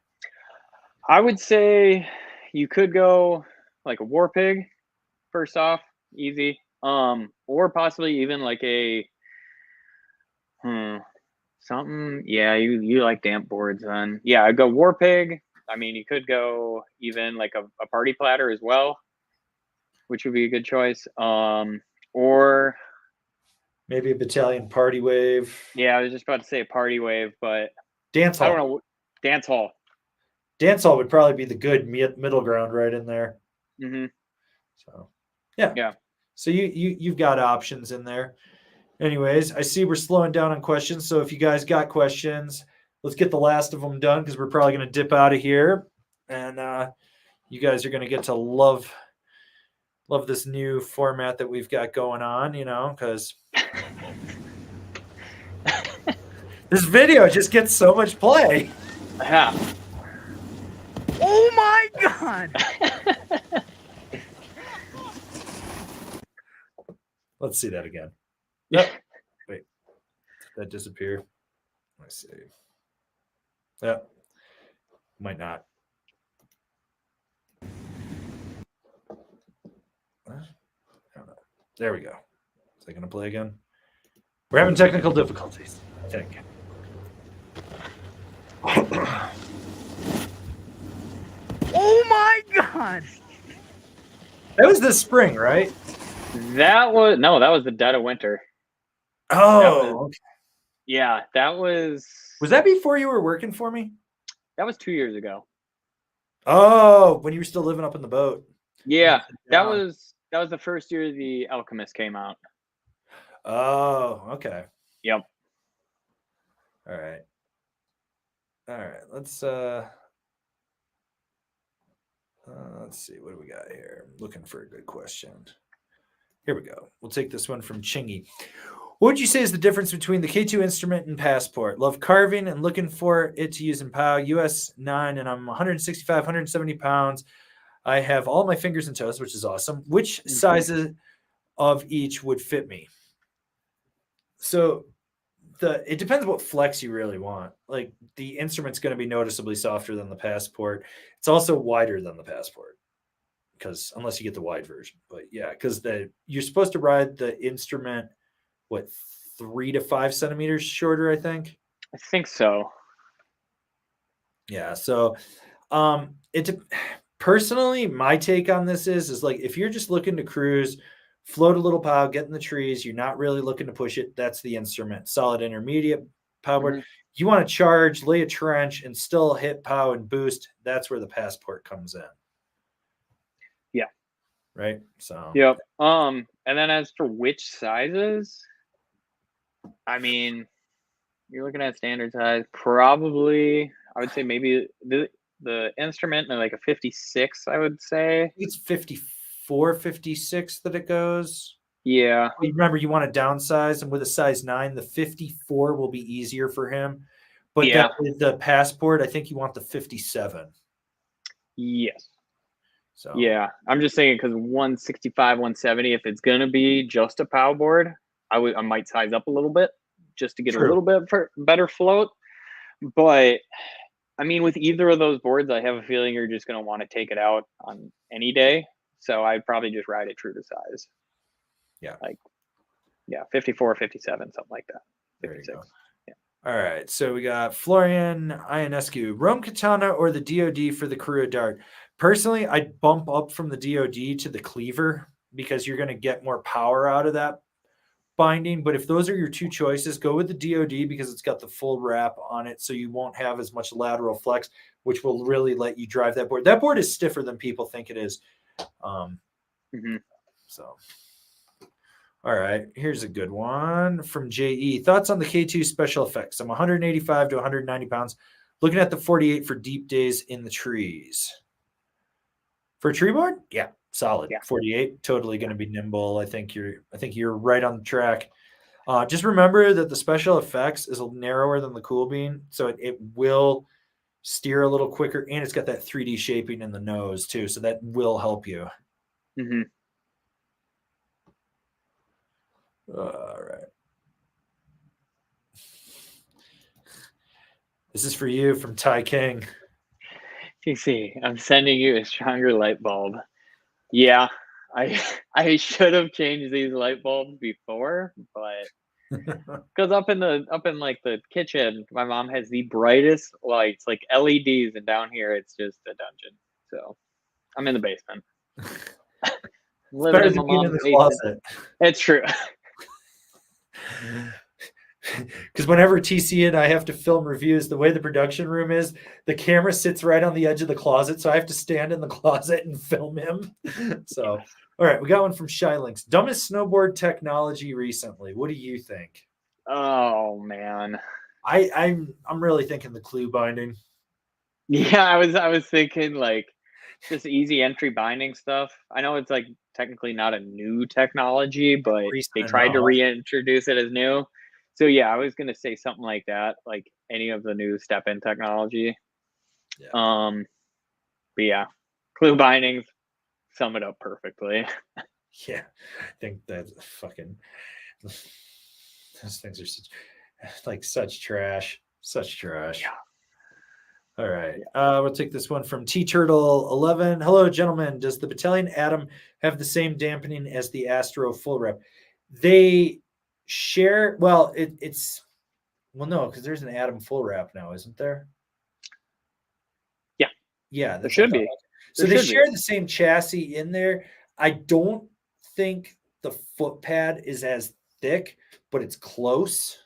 I would say you could go like a War Pig first off, easy. Or possibly even like a something. Yeah, you like damp boards then. Yeah, I'd go War Pig. I mean, you could go even like a party platter as well, which would be a good choice. Or maybe a Battalion Party Wave. Yeah, I was just about to say a Party Wave, but Dancehall. I don't know. Dancehall. Dancehall would probably be the good middle ground right in there. So, yeah. So you've got options in there. Anyways, I see we're slowing down on questions. So if you guys got questions, let's get the last of them done because we're probably going to dip out of here. And you guys are going to get to love this new format that we've got going on, you know, because this video just gets so much play. Yeah. Oh my God. Let's see that again. Yep. Wait. Did that disappear? Let's see. Yep. Might not. I don't know. There we go. Is it going to play again? We're having technical difficulties, I think. Oh my God. That was this spring, right? That was the dead of winter. Oh, okay. Yeah, that was. Was that before you were working for me? That was 2 years ago. Oh, when you were still living up in the boat. Yeah, that was the first year the Alchemist came out. Oh, okay. Yep. All right. Let's see. What do we got here? I'm looking for a good question. Here we go. We'll take this one from Chingy. What would you say is the difference between the K2 instrument and Passport? Love carving and looking for it to use in POW. US 9, and I'm 165, 170 pounds. I have all my fingers and toes, which is awesome. Which sizes of each would fit me? So it depends what flex you really want. Like the instrument's going to be noticeably softer than the Passport. It's also wider than the Passport, because unless you get the wide version. But yeah, because you're supposed to ride the instrument, 3 to 5 centimeters shorter, I think. I think so. Yeah. So Personally, my take on this is like, if you're just looking to cruise, float a little pow, get in the trees, you're not really looking to push it, that's the instrument. Solid intermediate pow board. You want to charge, lay a trench, and still hit pow and boost, that's where the Passport comes in. Yeah. Right? So. Yep. And then as for which sizes, I mean, you're looking at standard size, probably, I would say maybe the instrument, like a 56, I would say. It's 54, 56 that it goes. Yeah. Remember, you want to downsize, and with a size 9, the 54 will be easier for him. But Yeah. with the Passport, I think you want the 57. Yes. So yeah, I'm just saying because 165, 170, if it's gonna be just a pow board, I might size up a little bit just to get a little bit better float. But I mean, with either of those boards, I have a feeling you're just gonna want to take it out on any day. So I'd probably just ride it true to size. Yeah. Like, yeah, 54, 57, something like that. 56. There you go. All right, so we got Florian Ionescu, Rome Katana or the DoD for the Karua Dart. Personally, I'd bump up from the DoD to the Cleaver because you're going to get more power out of that binding. But if those are your two choices, go with the DoD because it's got the full wrap on it, so you won't have as much lateral flex, which will really let you drive that board. That board is stiffer than people think it is. So. All right, here's a good one from JE. Thoughts on the K2 special effects? I'm 185 to 190 pounds. Looking at the 48 for deep days in the trees. For a tree board? Yeah, solid. Yeah. 48, totally going to be nimble. I think you're right on the track. Just remember that the special effects is narrower than the Cool Bean, so it will steer a little quicker, and it's got that 3D shaping in the nose too, so that will help you. All right. This is for you from Ty King. TC, I'm sending you a stronger light bulb. Yeah, I should have changed these light bulbs before, but because up in like the kitchen, my mom has the brightest lights, like LEDs, and down here it's just a dungeon. So I'm in the basement. Living in my mom's basement. It's true. Because whenever TC and I have to film reviews, the way the production room is, the camera sits right on the edge of the closet, so I have to stand in the closet and film him. So, all right, we got one from Shylinks. Dumbest snowboard technology recently. What do you think? Oh man, I'm really thinking the clue binding. Yeah, I was thinking like just easy entry binding stuff. I know it's like technically not a new technology, but they tried to reintroduce it as new. So yeah, I was gonna say something like that, like any of the new step-in technology. Yeah. But yeah, clue bindings sum it up perfectly. Yeah, I think that's fucking. Those things are such trash. Yeah. All right. We'll take this one from T-Turtle11. Hello, gentlemen. Does the Battalion Atom have the same dampening as the Astro full rep? They share. Well, no, because there's an Atom full wrap now, isn't there? Yeah. Yeah. There should be. So they share the same chassis in there. I don't think the foot pad is as thick, but it's close.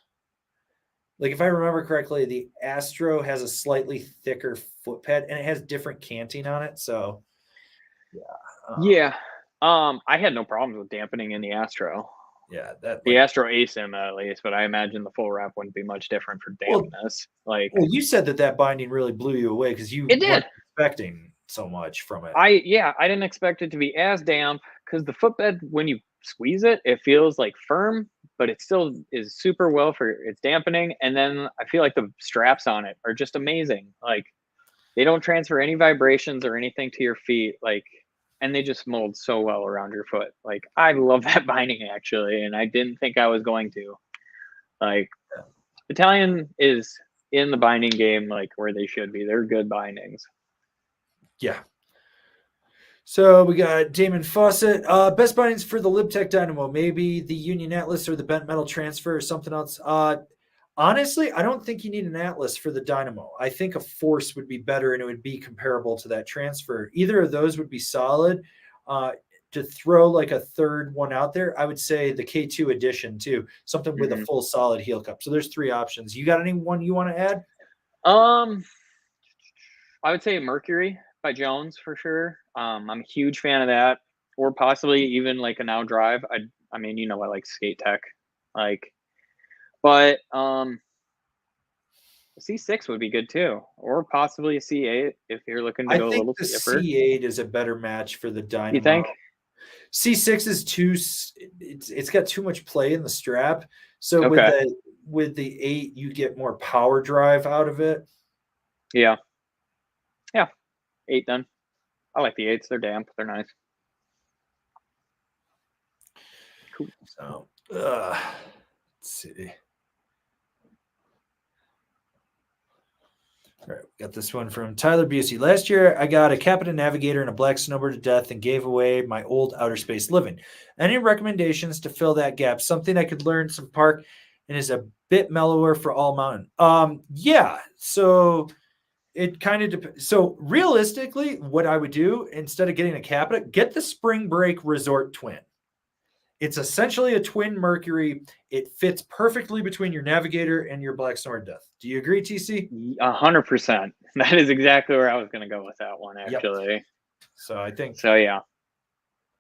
Like if I remember correctly, the Astro has a slightly thicker foot pad and it has different canting on it. So yeah. I had no problems with dampening in the Astro. Yeah, the Astro ASIM at least, but I imagine the full wrap wouldn't be much different for dampness. Well, you said that binding really blew you away because you weren't expecting so much from it. I didn't expect it to be as damp because the footbed, when you squeeze it, it feels like firm, but it still is super well for its dampening. And then I feel like the straps on it are just amazing. Like they don't transfer any vibrations or anything to your feet. And they just mold so well around your foot. Like I love that binding actually, and I didn't think I was going to. Battalion is in the binding game where they should be. They're good bindings. Yeah. So we got Damon Fawcett. Best bindings for the Lib Tech Dynamo, maybe the Union Atlas or the bent metal transfer or something else. Honestly, I don't think you need an Atlas for the Dynamo. I think a Force would be better, and it would be comparable to that transfer. Either of those would be solid. To throw like a third one out there, I would say the K2 edition too, something with a full solid heel cup. So there's 3 options. You got anyone you want to add? I would say Mercury by Jones for sure. I'm a huge fan of that, or possibly even like a Now Drive. I mean, you know, I like Skate Tech, like, but C6 would be good too, or possibly a C8 if you're looking to go a little the stiffer. C8 is a better match for the Dynamo. You think? C6 is too. It's got too much play in the strap. So with the 8, you get more power drive out of it. Yeah. 8 then. I like the 8s. They're damp. They're nice. Cool. So let's see. All right, we got this one from Tyler Busey. Last year, I got a Capita Navigator and a black Snowboard to death and gave away my old outer space living. Any recommendations to fill that gap? Something I could learn some park and is a bit mellower for all mountain. Yeah. So it kind of depends. So realistically, what I would do instead of getting a Capita, get the Spring Break Resort Twin. It's essentially a twin Mercury. It fits perfectly between your Navigator and your Black Snowboard Death. Do you agree, TC? 100%. That is exactly where I was going to go with that one, actually. Yep. So I think. So, yeah.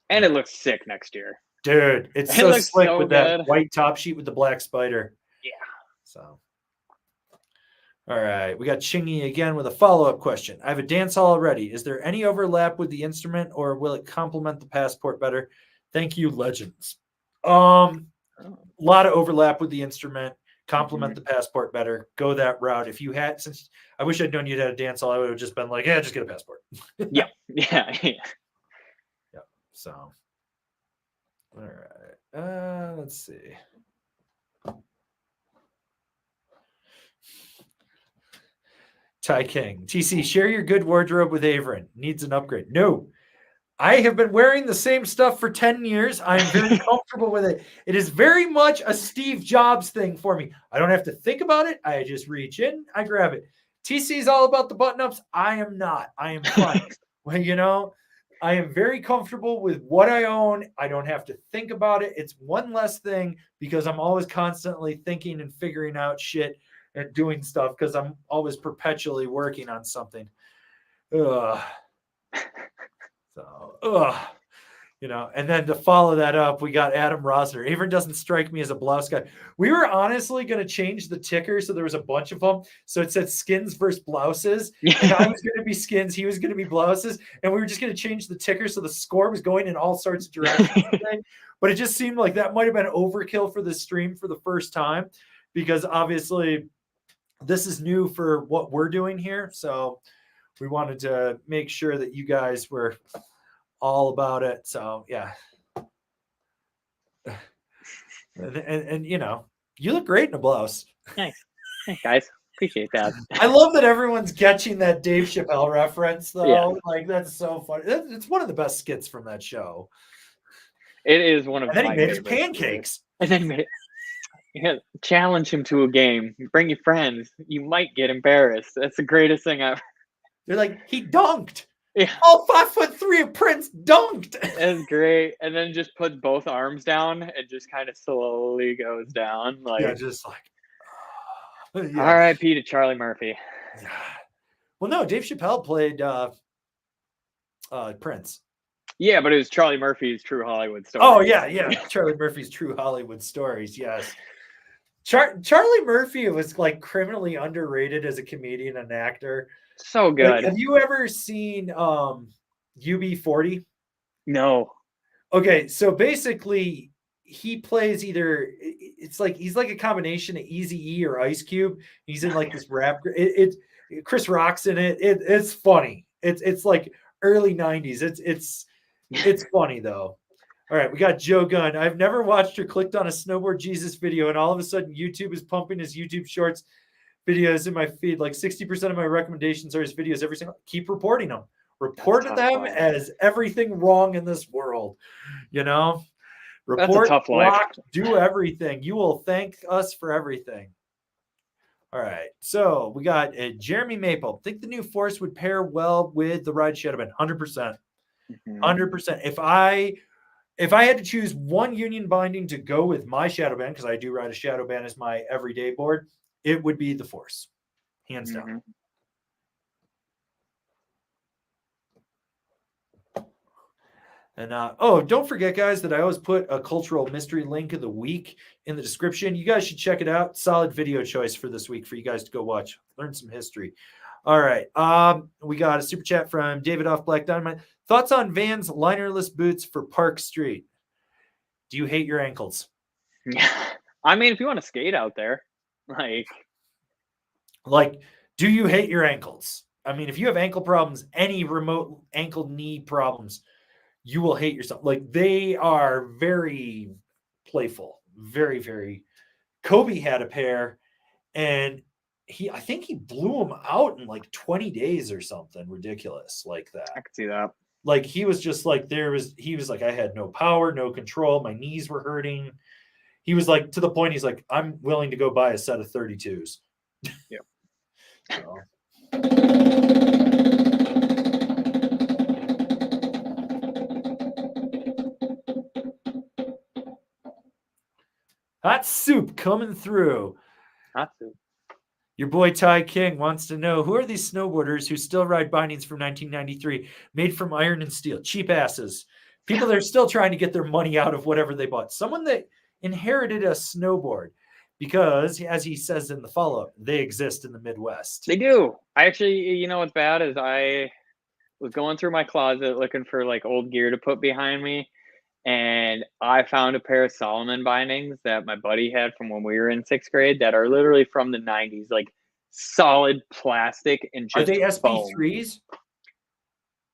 And it looks sick next year. Dude, it's so slick with that white top sheet with the black spider. Yeah. So. All right. We got Chingy again with a follow-up question. I have a Dancehall already. Is there any overlap with the instrument, or will it complement the Passport better? Thank you, legends. A lot of overlap with the instrument. Complement the Passport better. Go that route. If you had, since I wish I'd known you'd had a Dancehall, I would have just been like, yeah, just get a Passport. Yeah. So, all right. Let's see. Ty King. TC, share your good wardrobe with Averin. Needs an upgrade. No. I have been wearing the same stuff for 10 years. I'm very comfortable with it. It is very much a Steve Jobs thing for me. I don't have to think about it. I just reach in, I grab it. TC is all about the button-ups. I am not. I am fine. Well, you know, I am very comfortable with what I own. I don't have to think about it. It's one less thing because I'm always constantly thinking and figuring out shit and doing stuff because I'm always perpetually working on something. You know, and then to follow that up, we got Adam Rosner. Averin doesn't strike me as a blouse guy. We were honestly going to change the ticker, so there was a bunch of them. So it said skins versus blouses, and I was going to be skins, he was going to be blouses, and we were just going to change the ticker so the score was going in all sorts of directions. But it just seemed like that might have been overkill for the stream for the first time, because obviously this is new for what we're doing here. So we wanted to make sure that you guys were all about it. So yeah. And you know, you look great in a blouse. Nice. Thanks, guys. Appreciate that. I love that everyone's catching that Dave Chappelle reference though. Yeah. Like that's so funny. It's one of the best skits from that show. It is one of and then he made his pancakes. And then he made it. Yeah, challenge him to a game. Bring your friends. You might get embarrassed. That's the greatest thing ever. They're like, he dunked. Yeah. All 5'3" of Prince dunked. It's great. And then just put both arms down and just kind of slowly goes down. Like, yeah, just like yeah. R.I.P. to Charlie Murphy. Well, no, Dave Chappelle played Prince. Yeah, but it was Charlie Murphy's True Hollywood Stories. Oh, yeah. Charlie Murphy's True Hollywood Stories, yes. Charlie Murphy was like criminally underrated as a comedian and actor. So good. Like, have you ever seen UB40? No. Okay, so basically he plays either it's like he's like a combination of Eazy-E or Ice Cube. He's in like this rap. It's Chris Rock's in it. It's funny. It's like early 90s. It's funny though. All right, we got Joe Gunn. I've never watched or clicked on a Snowboard Jesus video, and all of a sudden YouTube is pumping his YouTube Shorts videos in my feed. Like 60% of my recommendations are his videos every single. Keep reporting them. Report them as everything wrong in this world. You know, report, that's a tough life. Block, do everything. You will thank us for everything. All right. So we got Jeremy Maple. Think the new Force would pair well with the Ride Shadowban? 100%. 100%. If I had to choose one union binding to go with my Shadowban, because I do ride a Shadowban as my everyday board, it would be the Force. Hands down. And don't forget, guys, that I always put a cultural mystery link of the week in the description. You guys should check it out. Solid video choice for this week for you guys to go watch. Learn some history. All right. We got a super chat from David off Black Dynamite. Thoughts on Vans linerless boots for Park Street? Do you hate your ankles? Yeah. I mean, if you want to skate out there, like, do you hate your ankles? I mean, if you have ankle problems, any remote ankle knee problems, you will hate yourself. Like, they are very playful. Very, very. Kobe had a pair, and I think he blew them out in like 20 days or something ridiculous like that. I could see that. Like, he was just like, he was like, I had no power, no control. My knees were hurting. He was like, to the point, he's like, I'm willing to go buy a set of 32s. Yeah. So. Hot soup coming through. Hot soup. Your boy Ty King wants to know, who are these snowboarders who still ride bindings from 1993 made from iron and steel? Cheap asses. People that are still trying to get their money out of whatever they bought. Someone that inherited a snowboard, because, as he says in the follow-up, they exist in the Midwest. They do. I actually, you know what's bad is I was going through my closet looking for like old gear to put behind me. And I found a pair of Solomon bindings that my buddy had from when we were in 6th grade that are literally from the 90s, like solid plastic and just Are they foam. SP3s?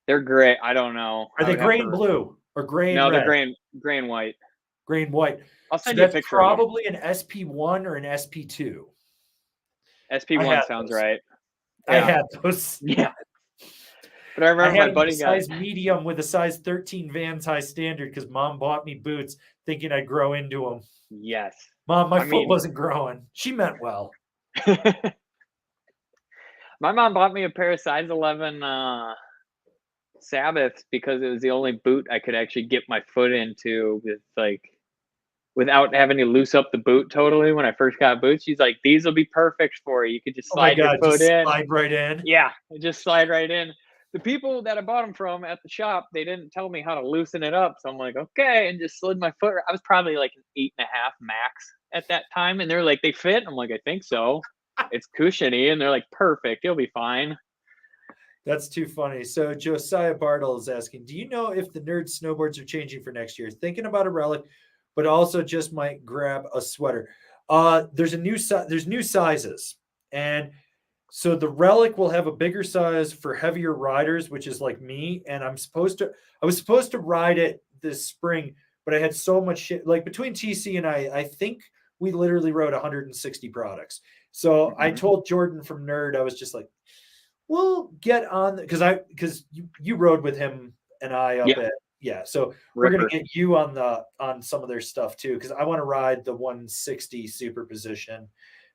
They're gray. I don't know. Are they gray and blue or gray and red? No, they're gray and white. Gray and white. I'll send you a picture. Probably an SP1 or an SP2. SP1 sounds right. Yeah. I had those. Yeah. But I remember my buddy got a size medium with a size 13 Vans high standard because mom bought me boots thinking I'd grow into them. Yes. Mom, my foot wasn't growing. She meant well. My mom bought me a pair of size 11 Sabbaths because it was the only boot I could actually get my foot into without having to loose up the boot totally when I first got boots. She's like, these will be perfect for you. You could just slide your foot in. Slide right in. Yeah, just slide right in. The people that I bought them from at the shop, they didn't tell me how to loosen it up. So I'm like, okay, and just slid my foot. I was probably like an 8.5 max at that time. And they're like, they fit? I'm like, I think so. It's cushiony. And they're like, perfect. You'll be fine. That's too funny. So Josiah Bartle is asking, do you know if the nerd snowboards are changing for next year? Thinking about a relic, but also just might grab a sweater. There's new sizes. And so the relic will have a bigger size for heavier riders, which is like me. And I was supposed to ride it this spring, but I had so much shit. Like between TC and I think we literally rode 160 products. So I told Jordan from Nerd, I was just like, we'll get on because you rode with him and I up at so we're gonna get you on some of their stuff too, because I want to ride the 160 superposition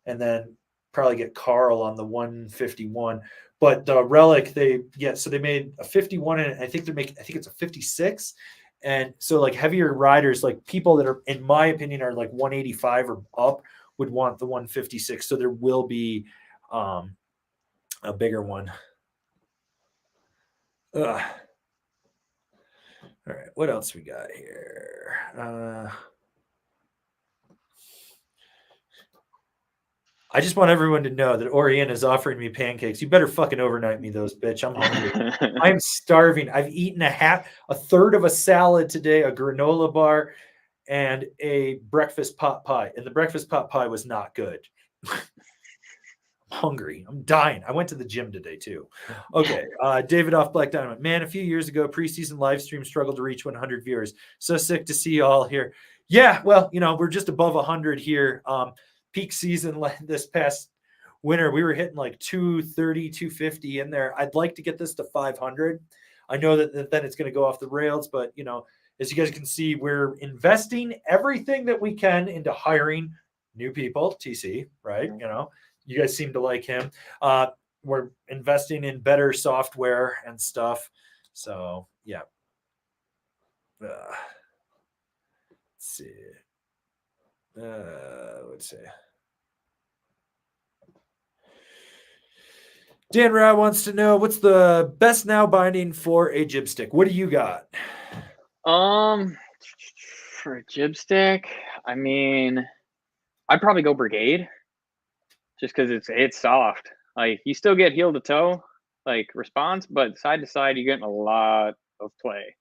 and then probably get Carl on the 151. But the relic, they made a 51 and I think it's a 56. And so like heavier riders, like people that are, in my opinion, are like 185 or up would want the 156. So there will be a bigger one. All right, what else we got here? I just want everyone to know that Orion is offering me pancakes. You better fucking overnight me those, bitch. I'm hungry. I'm starving. I've eaten a third of a salad today, a granola bar, and a breakfast pot pie. And the breakfast pot pie was not good. I'm hungry. I'm dying. I went to the gym today too. Okay. David off Black Dynamite. Man, a few years ago, preseason live stream struggled to reach 100 viewers. So sick to see you all here. Yeah, well, we're just above 100 here. Peak season this past winter, we were hitting like 230, 250 in there. I'd like to get this to 500. I know that then it's going to go off the rails, but as you guys can see, we're investing everything that we can into hiring new people, TC, right? you guys seem to like him. We're investing in better software and stuff. So yeah. Let's see. Let's see. Dan Rao wants to know what's the best now binding for a jib stick. What do you got? For a jib stick, I mean, I'd probably go Brigade, just because it's soft. Like, you still get heel to toe, like, response, but side to side, you're getting a lot of play.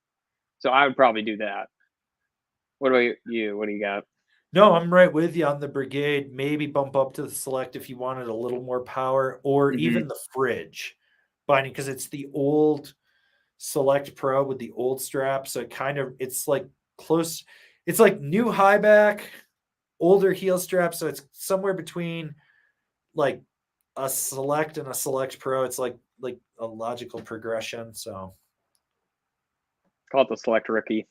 So I would probably do that. What about you? What do you got? No, I'm right with you on the Brigade. Maybe bump up to the Select if you wanted a little more power, or even the Fridge binding, because it's the old Select Pro with the old strap. So it's like close. It's like new high back, older heel strap. So it's somewhere between like a Select and a Select Pro. It's like a logical progression. So Call it the Select Rookie.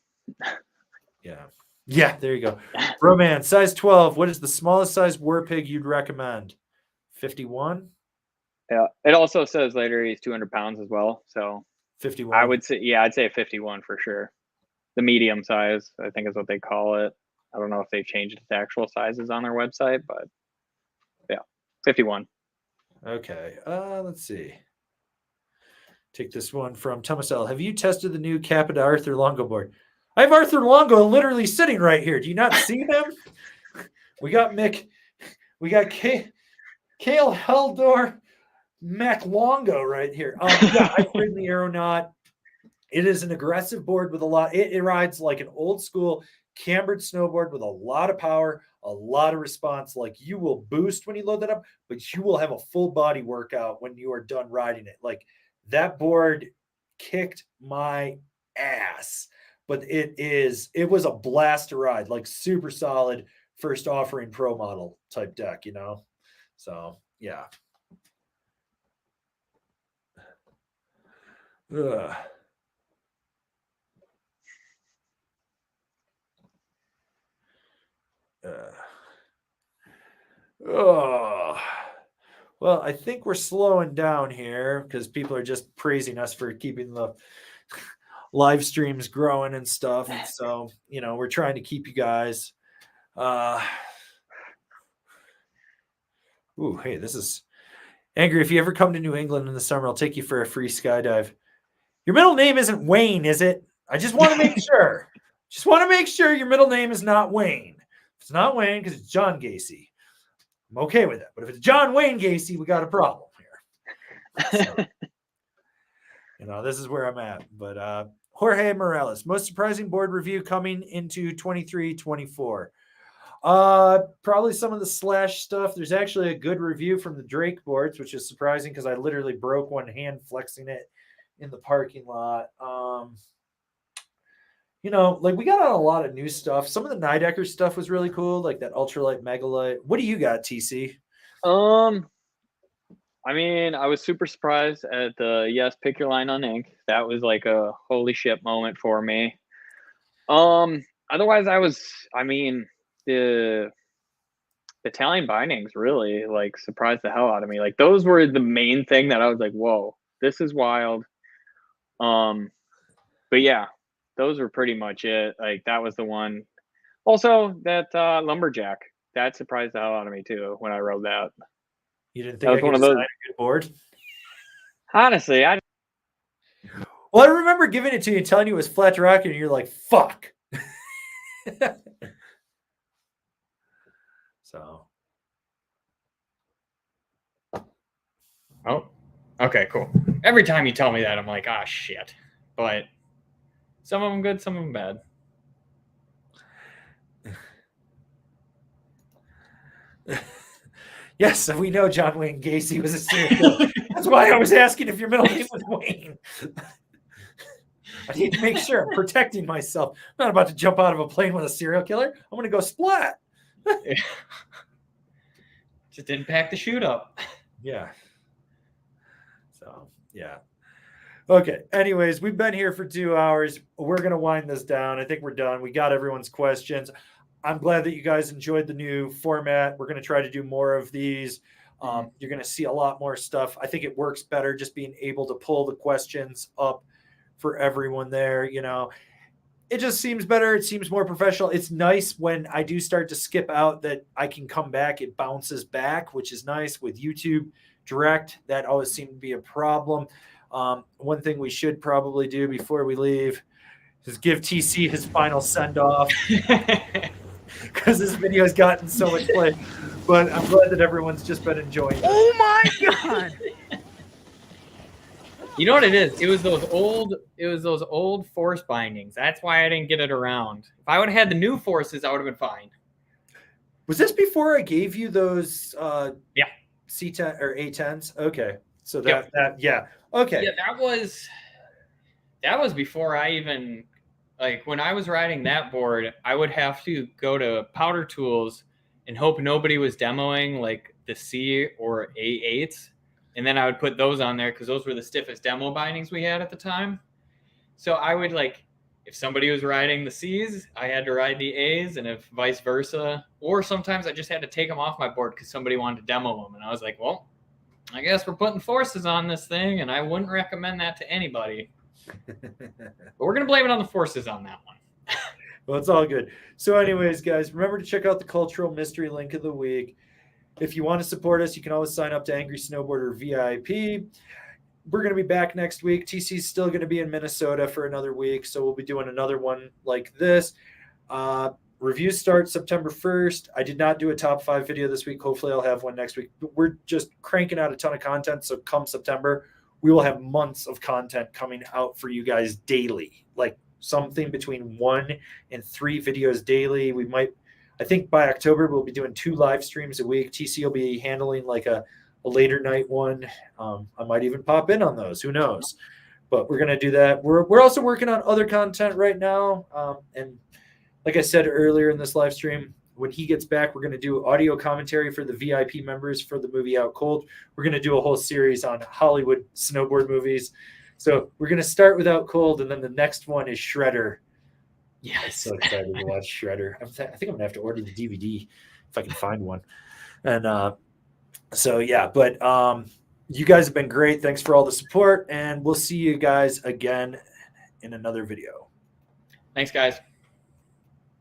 Yeah, there you go. Roman, size 12. What is the smallest size war pig you'd recommend? 51? Yeah. It also says later he's 200 pounds as well. So 51. I would say, I'd say 51 for sure. The medium size, I think, is what they call it. I don't know if they've changed it to actual sizes on their website, but yeah, 51. Okay. Let's see. Take this one from Thomas L. Have you tested the new Capita Arthur Longo board? I have Arthur Longo literally sitting right here. Do you not see them? We got Mick. We got Kale Heldor Mac Longo right here. Yeah, I've ridden the Aeronaut. It is an aggressive board with a lot. It rides like an old school cambered snowboard with a lot of power, a lot of response. Like, you will boost when you load that up, but you will have a full body workout when you are done riding it. Like, that board kicked my ass. But it was a blast to ride, like super solid first offering pro model type deck, So yeah. Ugh. Oh. Well, I think we're slowing down here because people are just praising us for keeping the live streams growing and stuff. So, we're trying to keep you guys. Hey, this is Angry. If you ever come to New England in the summer, I'll take you for a free skydive. Your middle name isn't Wayne, is it? I just want to make sure. Just want to make sure your middle name is not Wayne. If it's not Wayne, because it's John Gacy, I'm okay with that. But if it's John Wayne Gacy, we got a problem here. So, this is where I'm at. But Jorge Morales, most surprising board review coming into 23-24. Probably some of the Slash stuff. There's actually a good review from the Drake boards, which is surprising because I literally broke one hand flexing it in the parking lot. We got on a lot of new stuff. Some of the Nidecker stuff was really cool, like that ultralight megalite. What do you got, TC? I mean, I was super surprised at the pick your line on ink. That was like a holy shit moment for me. Otherwise the Battalion bindings really like surprised the hell out of me. Like, those were the main thing that I was like, whoa, this is wild. But yeah, those were pretty much it. Like, that was the one. Also, that Lumberjack, that surprised the hell out of me too when I rode that. You didn't think I could design a good board? Honestly, Well, I remember giving it to you and telling you it was flat to rocket, and you're like, fuck. So. Oh, okay, cool. Every time you tell me that, I'm like, ah, shit. But some of them good, some of them bad. Yes, we know John Wayne Gacy was a serial killer. That's why I was asking if your middle name was Wayne. I need to make sure I'm protecting myself. I'm not about to jump out of a plane with a serial killer. I'm going to go splat. Just didn't pack the chute up. Yeah. So, yeah. Okay. Anyways, we've been here for 2 hours. We're going to wind this down. I think we're done. We got everyone's questions. I'm glad that you guys enjoyed the new format. We're going to try to do more of these. You're going to see a lot more stuff. I think it works better just being able to pull the questions up for everyone there. You know, it just seems better. It seems more professional. It's nice when I do start to skip out that I can come back. It bounces back, which is nice. With YouTube Direct, that always seemed to be a problem. One thing we should probably do before we leave is give TC his final send-off, because this video has gotten so much play. But I'm glad that everyone's just been enjoying it. Oh my god! You know what it is? It was those old force bindings. That's why I didn't get it around. If I would have had the new forces, I would have been fine. Was this before I gave you those Yeah. C10 or A10s? Okay. So Yep. yeah. Okay. Yeah, that was before I even, like, when I was riding that board, I would have to go to Powder Tools and hope nobody was demoing like the C or A8s. And then I would put those on there because those were the stiffest demo bindings we had at the time. So I would, like, if somebody was riding the C's, I had to ride the A's, and if vice versa. Or sometimes I just had to take them off my board because somebody wanted to demo them. And I was like, well, I guess we're putting forces on this thing, and I wouldn't recommend that to anybody. But we're going to blame it on the forces on that one. Well, it's all good. So anyways, guys, remember to check out the Cultural Mystery Link of the Week. If you want to support us, you can always sign up to Angry Snowboarder VIP. We're going to be back next week. TC's still going to be in Minnesota for another week, so we'll be doing another one like this. Reviews start September 1st. I did not do a top 5 video this week. Hopefully I'll have one next week. But we're just cranking out a ton of content, so come September, we will have months of content coming out for you guys daily, like something between 1 and 3 videos daily. I think by October, we'll be doing 2 live streams a week. TC will be handling like a later night one. I might even pop in on those. Who knows? But we're going to do that. We're also working on other content right now. And like I said earlier in this live stream, when he gets back, we're going to do audio commentary for the VIP members for the movie Out Cold. We're going to do a whole series on Hollywood snowboard movies. So we're going to start with Out Cold, and then the next one is Shredder. Yeah, I'm so excited to watch Shredder. I think I'm going to have to order the DVD if I can find one. And so, yeah, but you guys have been great. Thanks for all the support, and we'll see you guys again in another video. Thanks, guys.